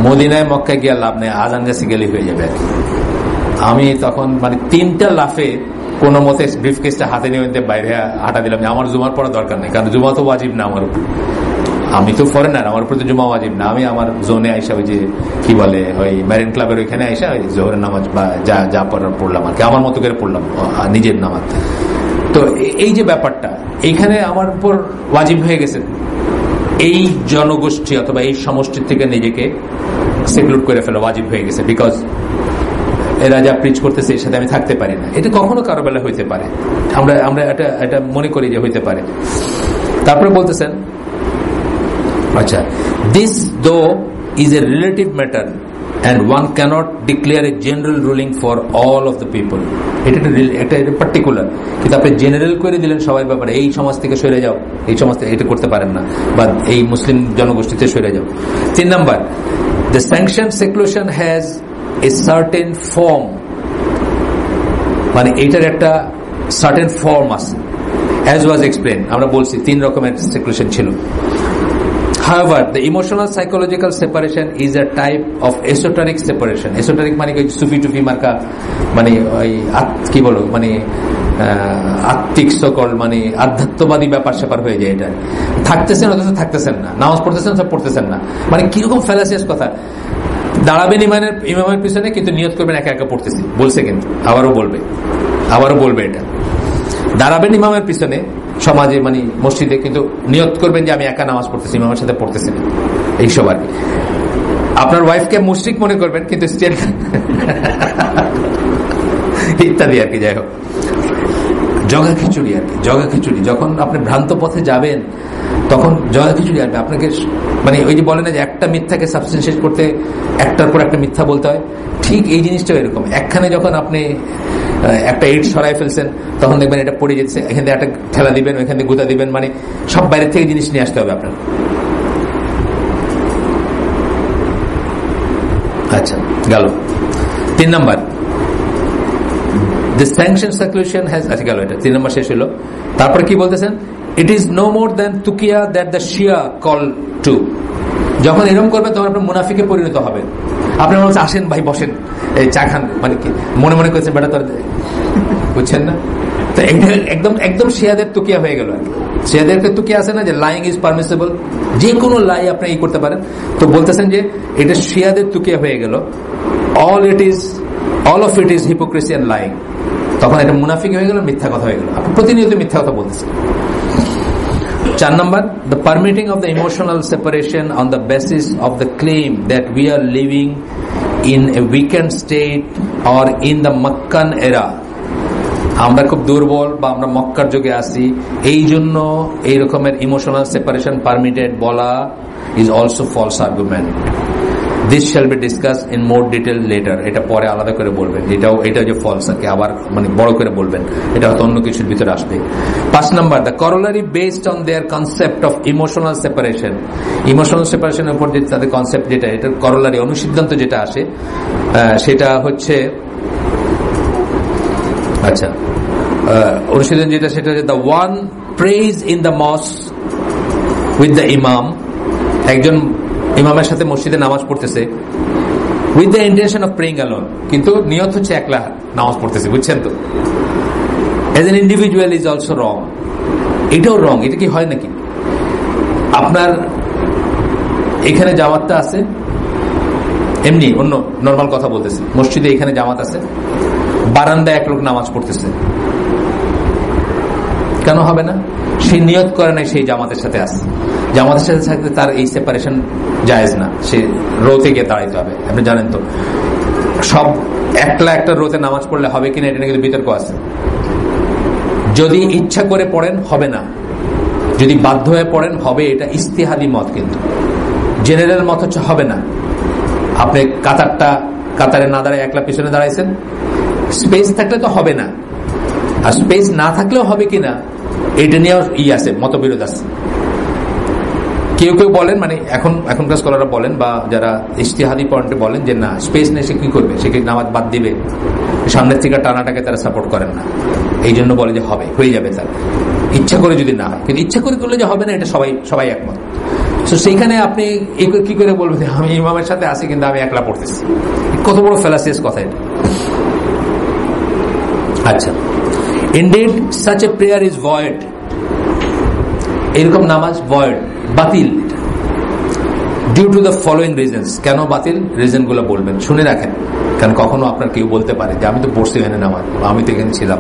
মদিনায় মক্কায় গিয়ে লাভ নেই, আজান কাছে গেলে হয়ে যাবে। আমি তখন মানে 3টা লাফে কোন মতে ব্রিফকেসটা হাতে নিয়ে বাইরে হাঁটা দিলাম, আমার জুমার পড়া দরকার নেই, কারণ জুমা তো ওয়াজিব না আমার উপর, আমি তো ফরেনার, আমার উপর তো জুমা ওয়াজিব না। আমি আমার জোনে আইসা ওই যে কি বলে ওই ম্যারিন ক্লাবের ওইখানে আইসা ওই জোহরের নামাজ বা যা পড়লাম আর কি, আমার মতো করে পড়লাম নিজের নামাজ। তো এই যে ব্যাপারটা এইখানে আমার উপর ওয়াজিব হয়ে গেছে, এই জনগোষ্ঠী অথবা এই সমষ্টির থেকে নিজেকে সেক্লুড করে ফেলা ওয়াজিব হয়ে গেছে, বিকজ এরা যা প্রিচ করতেছে এর সাথে আমি থাকতে পারি না। এটা কখনো কারো বেলা হইতে পারে, আমরা এটা মনে করি যে হইতে পারে। তারপরে বলতেছেন আচ্ছা, দিস দো is a relative matter and one cannot declare a general ruling for all of the people. এটা পার্টিকুলার, কিন্তু আপনি জেনারেল করে দিলেন সবাই ব্যাপারে, এই সমাজ থেকে সরে যাও, এই সমাজ থেকে এটা করতে পারেন না, বা এই মুসলিম জনগোষ্ঠীতে সরে যাও। 3 number, the sanctioned seclusion has a certain form, মানে এটার একটা certain form আছে, as was explained, আমরা বলছি 3 রকমের seclusion ছিল। However, the emotional psychological separation is a type of esoteric separation. Esoteric মানে সুফি টুফি মার্কা, মানে ওই কি বলো, মানে আত্মিক সকল মানে আধ্যাত্মবাদী ব্যাপার স্যাপার হয়ে যায়। এটা থাকতেছেন অথচ থাকতেছেন না, নামাজ পড়তেছেন সব পড়তেছেন না, মানে কিরকম ফ্যালাসিয়াস কথা। দাঁড়াবেন ইমামের পিছনে, কিন্তু নিয়ত করবেন একা একা পড়তেছি, বলছে কিন্তু আবারও বলবে এটা। দাঁড়াবেন ইমামের পিছনে সমাজে মানে মসজিদে, কিন্তু নিয়ত করবেন যে আমি একা নামাজ পড়তেছি, ইমামের সাথে পড়তেছি না, এইসব আর কি। আপনার ওয়াইফকে মুশরিক মনে করবেন, কিন্তু স্টিল ইত্যাদি আর কি। যাই হোক, জগা খিচুড়ি আর কি, জগা খিচুড়ি। যখন আপনি ভ্রান্ত পথে যাবেন তখন জগা খিচুড়ি আসবে আপনাকে, মানে ওই যে বলে না যে একটা মিথ্যাকে সাবস্টেন্সিয়েট করতে একটার পর একটা মিথ্যা বলতে হয়, ঠিক এই জিনিসটাও এরকম। একখানে যখন আপনি একটা ইট সরাই ফেলছেন, তখন দেখবেন এটা পড়ে যেতেছে, এখান থেকে একটা ঠেলা দিবেন, ওইখান থেকে গুঁতা দিবেন, মানে সব বাইরের থেকে জিনিস নিয়ে আসতে হবে আপনার। আচ্ছা, গেল 3 number, the sanctioned seclusion has, আচ্ছা গেল এটা 3 নাম্বার শেষ হলো। তারপরে কি বলতেছেন, it is no more than tuqiya that the Shia call to. যখন এরকম করবে তখন আপনার মুনাফিকে পরিণত হবে। আপনি বলছেন আসেন ভাই বসেন, এই চা খান, মানে কি মনে মনে করছেন বেটা তোর, বুঝছেন না? তো একদম শিয়াদের তুকিয়া হয়ে গেল। শিয়াদেরকে তুকিয়া আছে না যে লাইং ইজ পারমিসিবল, যে কোনো লাই আপনি এই করতে পারেন। তো বলতেছেন যে এটা শিয়াদের তুকিয়া হয়ে গেল, all of it is hypocrisy and lying. তখন এটা মুনাফিক হয়ে গেল, মিথ্যা কথা হয়ে গেল, আপনি প্রতিনিয়ত মিথ্যা কথা বলতেছেন। 4 number, the permitting of the emotional separation on the basis of the claim that we are living in a weakened state or in the Makkan era. আমরা খুব দুর্বল বা আমরা মক্কার যুগে আছি, এই জন্য এই রকমের ইমোশনাল সেপারেশন পারমিটেড বলা is also false argument. This shall be discussed in more detail later. এটা পরে আলাদা করে বলবেন, এটা যে ফলস আর কি, আবার মানে বড় করে বলবেন, এটা হয়তো অন্য কিছুর ভিতরে আসবে। 5 number, the corollary based on their concept of emotional separation. Emotional সেপারেশনের উপর যে তাদের কনসেপ্ট, যেটা এটার করোলারি অনুসিদ্ধান্ত যেটা আসে, সেটা হচ্ছে আচ্ছা অনুসিদ্ধান্ত যেটা, সেটা হচ্ছে the one prays in the mosque with the imam. একজন ইমামের সাথে মসজিদে নামাজ পড়তেছে with the intention of praying alone, কিন্তু নিয়ত হচ্ছে একলা নামাজ পড়তেছে, বুঝছেন তো? Age N individual is also রং। এটাও রং। এটা কি হয় নাকি? আপনার এখানে জামাতটা আছে, এমনি অন্য নর্মাল কথা বলতেছে, মসজিদে এখানে জামাত আছে, বারান্দায় এক লোক নামাজ পড়তেছে, কেন হবে না? সে নিয়ত করে নাই সেই জামাতের সাথে আছে, জামাতের সাথে থাকতে তার এই সেপারেশন জায়েজ না, সে রোতে গিয়ে দাঁড়াইতে হবে। আপনি জানেন তো, সব একটা রোতে নামাজ পড়লে হবে কিনা এটা কিন্তু বিতর্ক আছে। যদি ইচ্ছা করে পড়েন হবে না, যদি বাধ্য হয়ে পড়েন হবে। এটা ইস্তিহাদি মত, কিন্তু জেনারেল মত হচ্ছে হবে না। আপনি কাতারে না দাঁড়ায় একলা পিছনে দাঁড়াইছেন, স্পেস থাকলে তো হবে না, আর স্পেস না থাকলেও হবে কিনা এটা নিয়েও আছে, মতবিরোধ আছে। কেউ বলেন, মানে এখনকার স্কলাররা বলেন বা যারা ইজতিহাদি পয়েন্টে বলেন যে না, স্পেস নেই, সে কি করবে, সে কি নামাজ বাদ দিবে? সামনের থেকে টানাটাকে তারা সাপোর্ট করেন না, এই জন্য বলে যে হবে, হয়ে যাবে তার। ইচ্ছা করে যদি না হয়, কিন্তু ইচ্ছা করে করলে যে হবে না এটা সবাই একমত। তো সেইখানে আপনি কি করে বলবেন আমি ইমামের সাথে আছি কিন্তু আমি একলা পড়তেছি? কত বড় ফ্যালাসিয়াস কথা এটা। আচ্ছা, indeed such a prayer is void, এরকম নামাজ void, বাতিল, due to the following reasons। কেন বাতিল? রিজন গুলো বলবেন, শুনে রাখেন, কারণ কখনো আপনার কেউ বলতে পারে যে আমি তো পড়ছি এখানে নামাজ, আমি তো এখানে ছিলাম।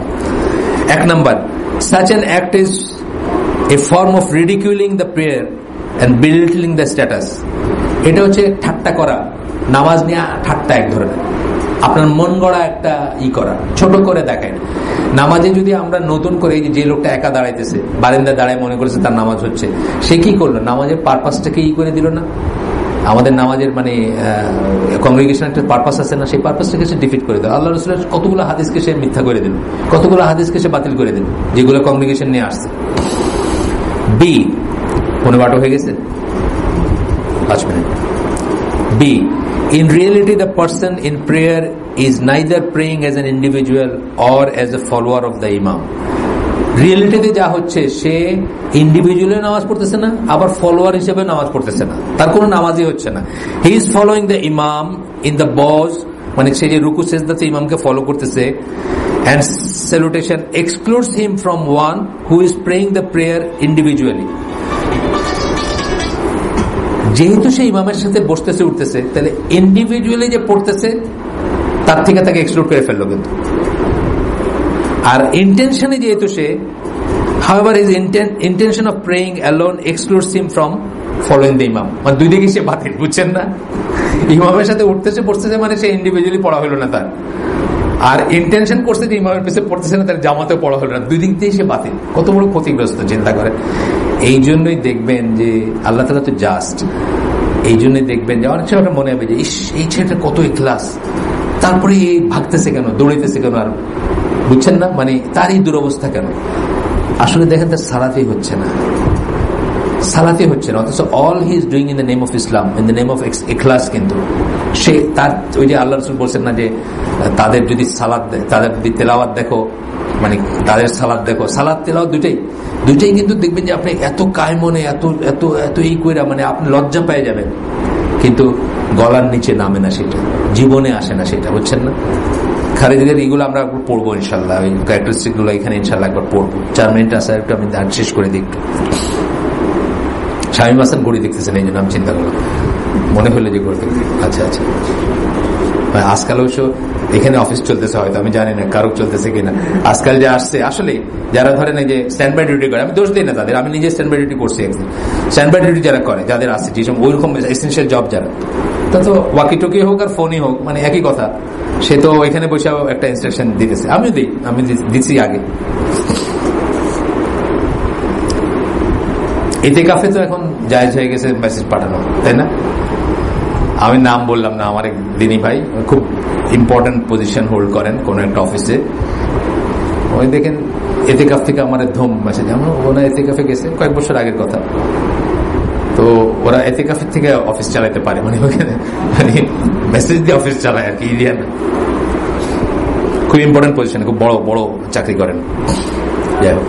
1 number, such an act is a form of ridiculing the prayer and belittling the status। এটা হচ্ছে ঠাট্টা করা, নামাজ নিয়ে ঠাট্টা এক ধরনের, আপনার মন গড়া একটা করা, ছোট করে দেখায়। নামাজে যদি আমরা নতুন করে যে লোকটা একা দাঁড়াইতেছে, বারান্দায় দাঁড়ায় মনে করেছে তার নামাজ হচ্ছে, সে কি করলো? নামাজের পারপাসটাকে করে দিল না। আমাদের নামাজের মানে কংগ্রিগেশন একটা পারপাস আছে না, সেই পারপাসটাকে সে ডিফিট করে দিল। আল্লাহ রাসূলের কতগুলো হাদিসকে সে মিথ্যা করে দিল, কতগুলো হাদিসকে সে বাতিল করে দিল যেগুলো কংগ্রিগেশন নিয়ে আসছে। বি, 15 হয়ে গেছে, 5 minute. B, in reality the person in prayer is neither praying as an individual or as a follower of the imam। রিয়েলিটিতে যা হচ্ছে, সে ইন্ডিভিজুয়ালি নামাজ পড়তেছে না, আবার ফলোয়ার হিসেবে নামাজ পড়তেছে না, তার কোনো নামাজই হচ্ছে না। হি ইজ ফলোইং দ্য ইমাম ইন দ্য বজ, মানে সে যে রুকু সেজদাতে ইমামকে ফলো করতেছে, and salutation excludes him from one who is praying the prayer individually। যেহেতু সে ইমামের সাথে বসতেছে উঠতেছে, তাহলে ইন্ডিভিজুয়ালি যে পড়তেছে তার থেকে তাকে এক্সক্লুড করে ফেললো। কিন্তু আর ইন্টেনশনে যেহেতু সে, however his intention of praying alone excludes him from following the imam। মানে দুই দিকে সে বাতিল, বুঝছেন না? ইমামের সাথে উঠতেছে পড়তেছে মানে সে ইন্ডিভিজুয়ালি পড়া হলো না তার, আর ইন্টেনশন করছে যে ইমামের পিছনে পড়তেছে না, তার জামাতেও পড়া হলো না, দুই দিক দিয়ে সে বাতিল। কত বড় ক্ষতিগ্রস্ত চিন্তা করেন। এই জন্যই দেখবেন যে আল্লাহ তাআলা তো জাস্ট, এই জন্যই দেখবেন যে অনেক সময় মনে হবে যে ইস, এই ছেলেটা কত ইখলাস, তারপরে এই ভাগতেছে কেন, দৌড়াইতেছে কেন, আর বুঝছেন না মানে তার এই দুরবস্থা কেন? আসলে দেখেন তার সালাতেই হচ্ছে না, সালাতে হচ্ছে না, অথচ all he is doing in the name of Islam, in the name of ইখলাস। কিন্তু সে তার ওই যে আল্লাহ রাসূল বলছেন না যে তাদের যদি সালাত, তাদের যদি তেলাওয়াত দেখো, মানে তাদের সালাত দেখো, সালাত তেলাওয়াত দুইটাই কিন্তু দেখবেন যে আপনি এত কায়মনে এত এত এত এই কইরা মানে আপনি লজ্জা পেয়ে যাবেন, কিন্তু গলার নিচে নামে না, সেটা জীবনে আসে না, সেটা বুঝছেন না? খারিজের এইগুলো আমরা পড়বো ইনশাল্লাহ, ওই ক্যারেক্টারিস্টিক গুলো এখানে ইনশাল্লাহ একবার পড়বো। 4 মিনিট আছে, একটু আমি শেষ করে দিই। শামীম হাসান গড়ি দেখতেছেন, এই জন্য আমি চিন্তা করলাম, মনে হলো যে গড়ি দেখতে। আচ্ছা আচ্ছা, আজকাল অবশ্য এখানে অফিস চলতেছে, হয়তো আমি জানি না কারো চলতেছে কিনা। আজকাল যে আসছে, আসলে যারা ধরেন এই যে স্ট্যান্ড বাই ডিউটি করে, আমি দোষ দিই না তাদের, আমি নিজে স্ট্যান্ড বাই ডিউটি করছি একদিন। স্ট্যান্ড বাই ডিউটি যারা করে, যাদের আছে যেসব ওইরকম এসেন্সিয়াল জব যারা, তা তো ওয়াকি টকি হোক আর ফোনই হোক, মানে একই কথা, সে তো এখানে বসে একটা ইনস্ট্রাকশন দিতেছে, আমিও দিই, আমি দিচ্ছি আগে। ইতিকাফে তো এখন জায়েজ হয়ে গেছে মেসেজ পাঠানো, তাই না? আমি নাম বললাম না, আমার এক দিনী ভাই খুব ইম্পর্টেন্ট পজিশন হোল্ড করেন কোন একটা অফিসে, ওই দেখেন ইতিকাফ থেকে আমার ধুম মেসেজ, ওরা ইতিকাফে গেছে কয়েক বছর আগের কথা, তো ওরা ইতিকাফের থেকে অফিস চালাইতে পারে, মানে ওখানে মানে মেসেজ দিয়ে অফিস চালায় আর কি, ইন্ডিয়ান খুব ইম্পর্টেন্ট পজিশন, খুব বড় বড় চাকরি করেন। যাই হোক,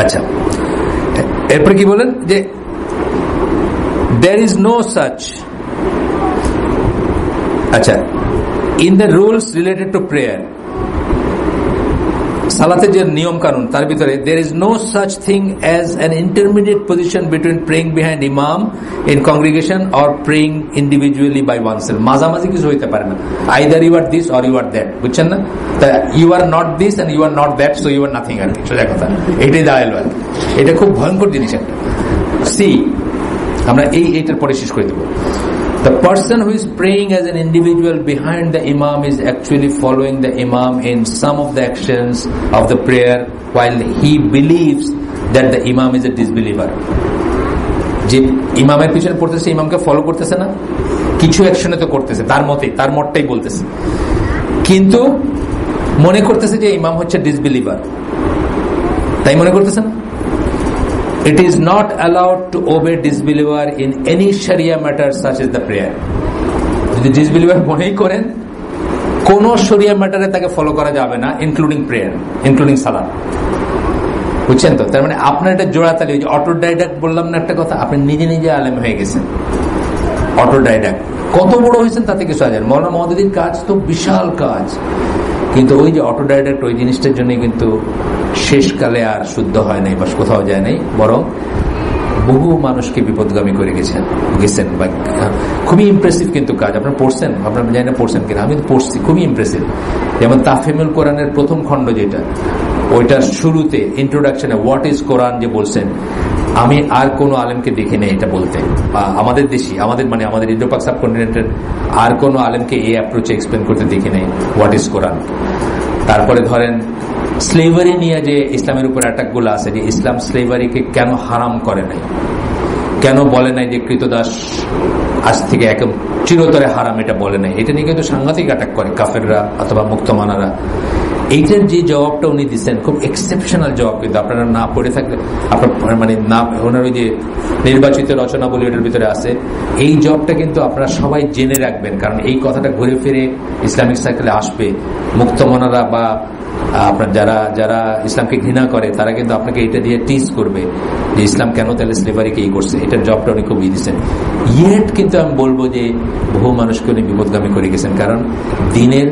আচ্ছা, এরপরে কি বলেন যে there is no such, আচ্ছা, in the rules related to prayer, সালাতের যে নিয়ম কানুন তার ভিতরে there is no such thing as an intermediate position between praying behind imam in congregation or praying individually by oneself। মাঝামাঝি কিছু হইতে পারে না, either you are this or you are that, বুঝছেন না? you are not this and you are not that, so you are nothing আর কি, সোজা কথা এটাই দাঁড়াইল আর কি। এটা খুব ভয়ঙ্কর জিনিস একটা। সি, আমরা এইটার পরে শেষ করে দেব। The person who is praying as an individual behind the imam is actually following the imam in some of the actions of the prayer, while he believes that the imam is a disbeliever। যে ইমামের পিছনে পড়তেছে, ইমামকে ফলো করতেছে না, কিছু অ্যাকশনে তো করতেছে, তার মতে, তার মতটাই বলতেছে, কিন্তু মনে করতেছে যে ইমাম হচ্ছে ডিসবিলিভার, তাই মনে করতেছে না। It is not allowed to obey disbeliever in any Sharia matter such as the prayer। যদি disbeliever মনেই করেন, কোন শরিয়া ম্যাটারে তাকে ফলো করা যাবে না, ইনক্লুডিং প্রেয়ার, ইনক্লুডিং সালাত। বুঝছেন তো? তার মানে আপনার এটা জোড়াতালি, ওই যে অটোডাইডাক্ট বললাম না একটা কথা, আপনি নিজে নিজে আলেম হয়ে গেছেন। অটোডাইডাক্ট কত বড় হয়েছেন তাতে কিছু আছে। মৌলানা মওদুদীর কাজ তো বিশাল কাজ, কিন্তু ওই যে অটোডাইডাক্ট ওই জিনিসটার জন্য কিন্তু শেষকালে আর শুদ্ধ হয় নাই বা কোথাও যায় নাই, বরং বহু মানুষকে বিপদগামী করে গেছেন। বা খুবই ইমপ্রেসিভ কিন্তু কাজ। আপনারা পড়ছেন, আপনারা জানি না পড়ছেন কিনা, আমি তো পড়ছি, খুবই ইমপ্রেসিভ। যেমন তাফহিমুল কোরআনের প্রথম খণ্ড যেটা, ওইটার শুরুতে ইন্ট্রোডাকশনে হোয়াট ইজ কোরআন যে বলছেন, আমি আর কোন আলেমকে দেখি নাই এটা বলতে, আমাদের দেশি, আমাদের মানে আমাদের ইন্দো পাক সাবকন্টিনেন্টের আর কোন আলেমকে এই অ্যাপ্রোচে এক্সপ্লেন করতে দেখি নাই হোয়াট ইজ কোরআন। তারপরে ধরেন স্লেভারি নিয়ে যে ইসলামের উপর অ্যাটাক গুলো আছে, যে ইসলাম স্লেভারিকে কেন হারাম করে নাই, কেন বলে নাই যে কৃতদাস আজ থেকে একদম চিরতরে হারাম, এটা বলে নাই, এটা নিয়ে কিন্তু সাংঘাতিক অ্যাটাক করে কাফেররা অথবা মুক্তমানারা। এইটার যে জবাবটা উনি দিচ্ছেন খুব এক্সেপশনাল জবাব, কিন্তু আপনারা না পড়ে থাকলে আপনার মানে না, ওনার ওই যে নির্বাচিত রচনাবলী এটার ভিতরে আছে, এই জবাবটা কিন্তু আপনারা সবাই জেনে রাখবেন, কারণ এই কথাটা ঘুরে ফিরে ইসলামিক সার্কেলে আসবে। মুক্তমনারা বা আপনার যারা যারা ইসলামকে ঘৃণা করে তারা কিন্তু আপনাকে এটা দিয়ে টিজ করবে যে ইসলাম কেন তাহলে স্লেভারিকে এই করছে, এটার জবটা উনি খুব দিচ্ছেন। ইয়েট কিন্তু আমি বলবো যে বহু মানুষকে উনি বিপদগামী করে গেছেন, কারণ দিনের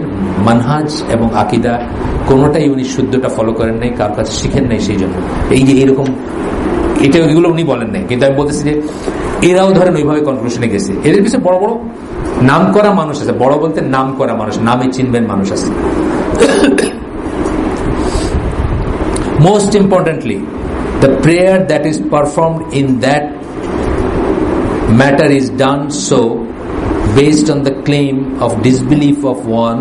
মানহাজ এবং আকিদা কোনোটাই উনি শুদ্ধটা ফলো করেন নাই, কার কাছে শিখেন নাই। সেই জন্য এই যে এরকম এটা এগুলো উনি বলেন নাই, কিন্তু আমি বলতেছি যে এরাও ধরেন ওইভাবে কনক্লুশনে গেছে। এদের পিছনে বড় বড় নাম করা মানুষ আছে, বড় বলতে নাম করা মানুষ, নামে চিনবেন মানুষ আছে। Most importantly, the prayer that is performed in that matter is done so based on the claim of disbelief of one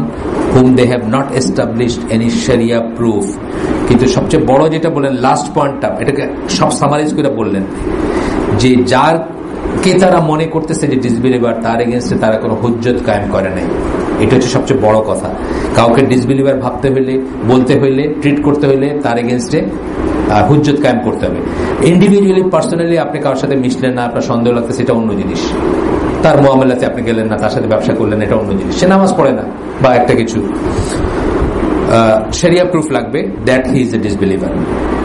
whom they have not established any Sharia proof. কিন্তু সবচেয়ে বড় যেটা বলেন লাস্ট পয়েন্টটা, এটাকে সব সামারাইজ করে বললেন যে যার কে তারা মনে করতেছে যে ডিসবিলিভার, তার এগেনস্টে তারা কোনো হুজ্জত কায়েম করে নাই। এটা হচ্ছে সবচেয়ে বড় কথা। কাউকে ডিসবিলিভার ভাবতে হইলে, বলতে হইলে, ট্রিট করতে হইলে তার এগেনস্টে হুজ্জত কায়েম করতে হবে। ইন্ডিভিজুয়ালি পার্সোনালি আপনি কারোর সাথে মিশলেন না, আপনার সন্দেহ লাগতেছে, এটা অন্য জিনিস। তার মুআমালাতে আপনি গেলেন না, তার সাথে ব্যবসা করলেন, এটা অন্য জিনিস। সে নামাজ পড়ে না বা একটা কিছু, শরিয়া প্রুফ লাগবে that he is a disbeliever.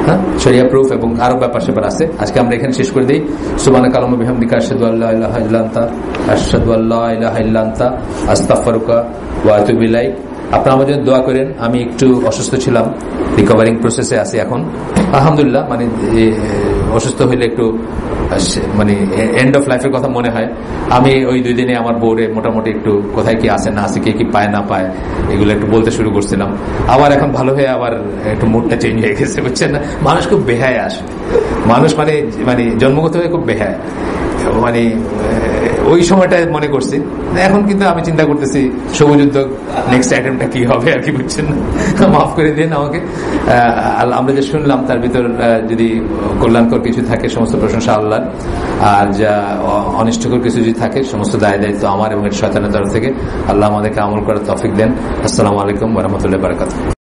হ্যাঁ, শরিয়া প্রুফ এবং আরো ব্যাপার স্যাপার আছে। আজকে আমরা এখানে শেষ করে দিই। সুবহানাকা আল্লাহুম্মা বিহামদিকা আশহাদু আল্লা ইলাহা ইল্লা আনতা আস্তাগফিরুকা ওয়া আতুবু ইলাইক। আপনারা আমার জন্য দোয়া করেন। আমি একটু অসুস্থ ছিলাম, রিকভারিং প্রসেসে আছি এখন আলহামদুলিল্লাহ। মানে অসুস্থ হইলে একটু মানে এন্ড অফ লাইফের কথা মনে হয়। আমি ওই 2 দিনে আমার বোর্ডে মোটামুটি একটু কোথায় কি আছে না আছে, কে কি পায় না পায়, এগুলো একটু বলতে শুরু করছিলাম। আবার এখন ভালো হয়ে আবার একটু মুডটা চেঞ্জ হয়ে গেছে, বুঝছেন না? মানুষ খুব বেহায় আসে, মানুষ মানে মানে জন্মগত হয়ে খুব বেহায়। মানে ওই সময়টায় মনে করছি, এখন কিন্তু আমি চিন্তা করতেছি সবুজ উদ্যোগ নেক্সট আইটেমটা কি হবে আর কি, বুঝছেন না? মাফ করে দিন আমাকে। আমরা যে শুনলাম তার ভিতর যদি কল্যাণকর কিছু থাকে সমস্ত প্রশংসা আল্লাহর, আর যা অনিষ্টকর কিছু যদি থাকে সমস্ত দায় দায়িত্ব আমার এবং শয়তানের তরফ থেকে। আল্লাহ আমাদেরকে আমল করার তৌফিক দেন। আসসালামু আলাইকুম ওয়া রাহমাতুল্লাহি ওয়া বারাকাতুহু।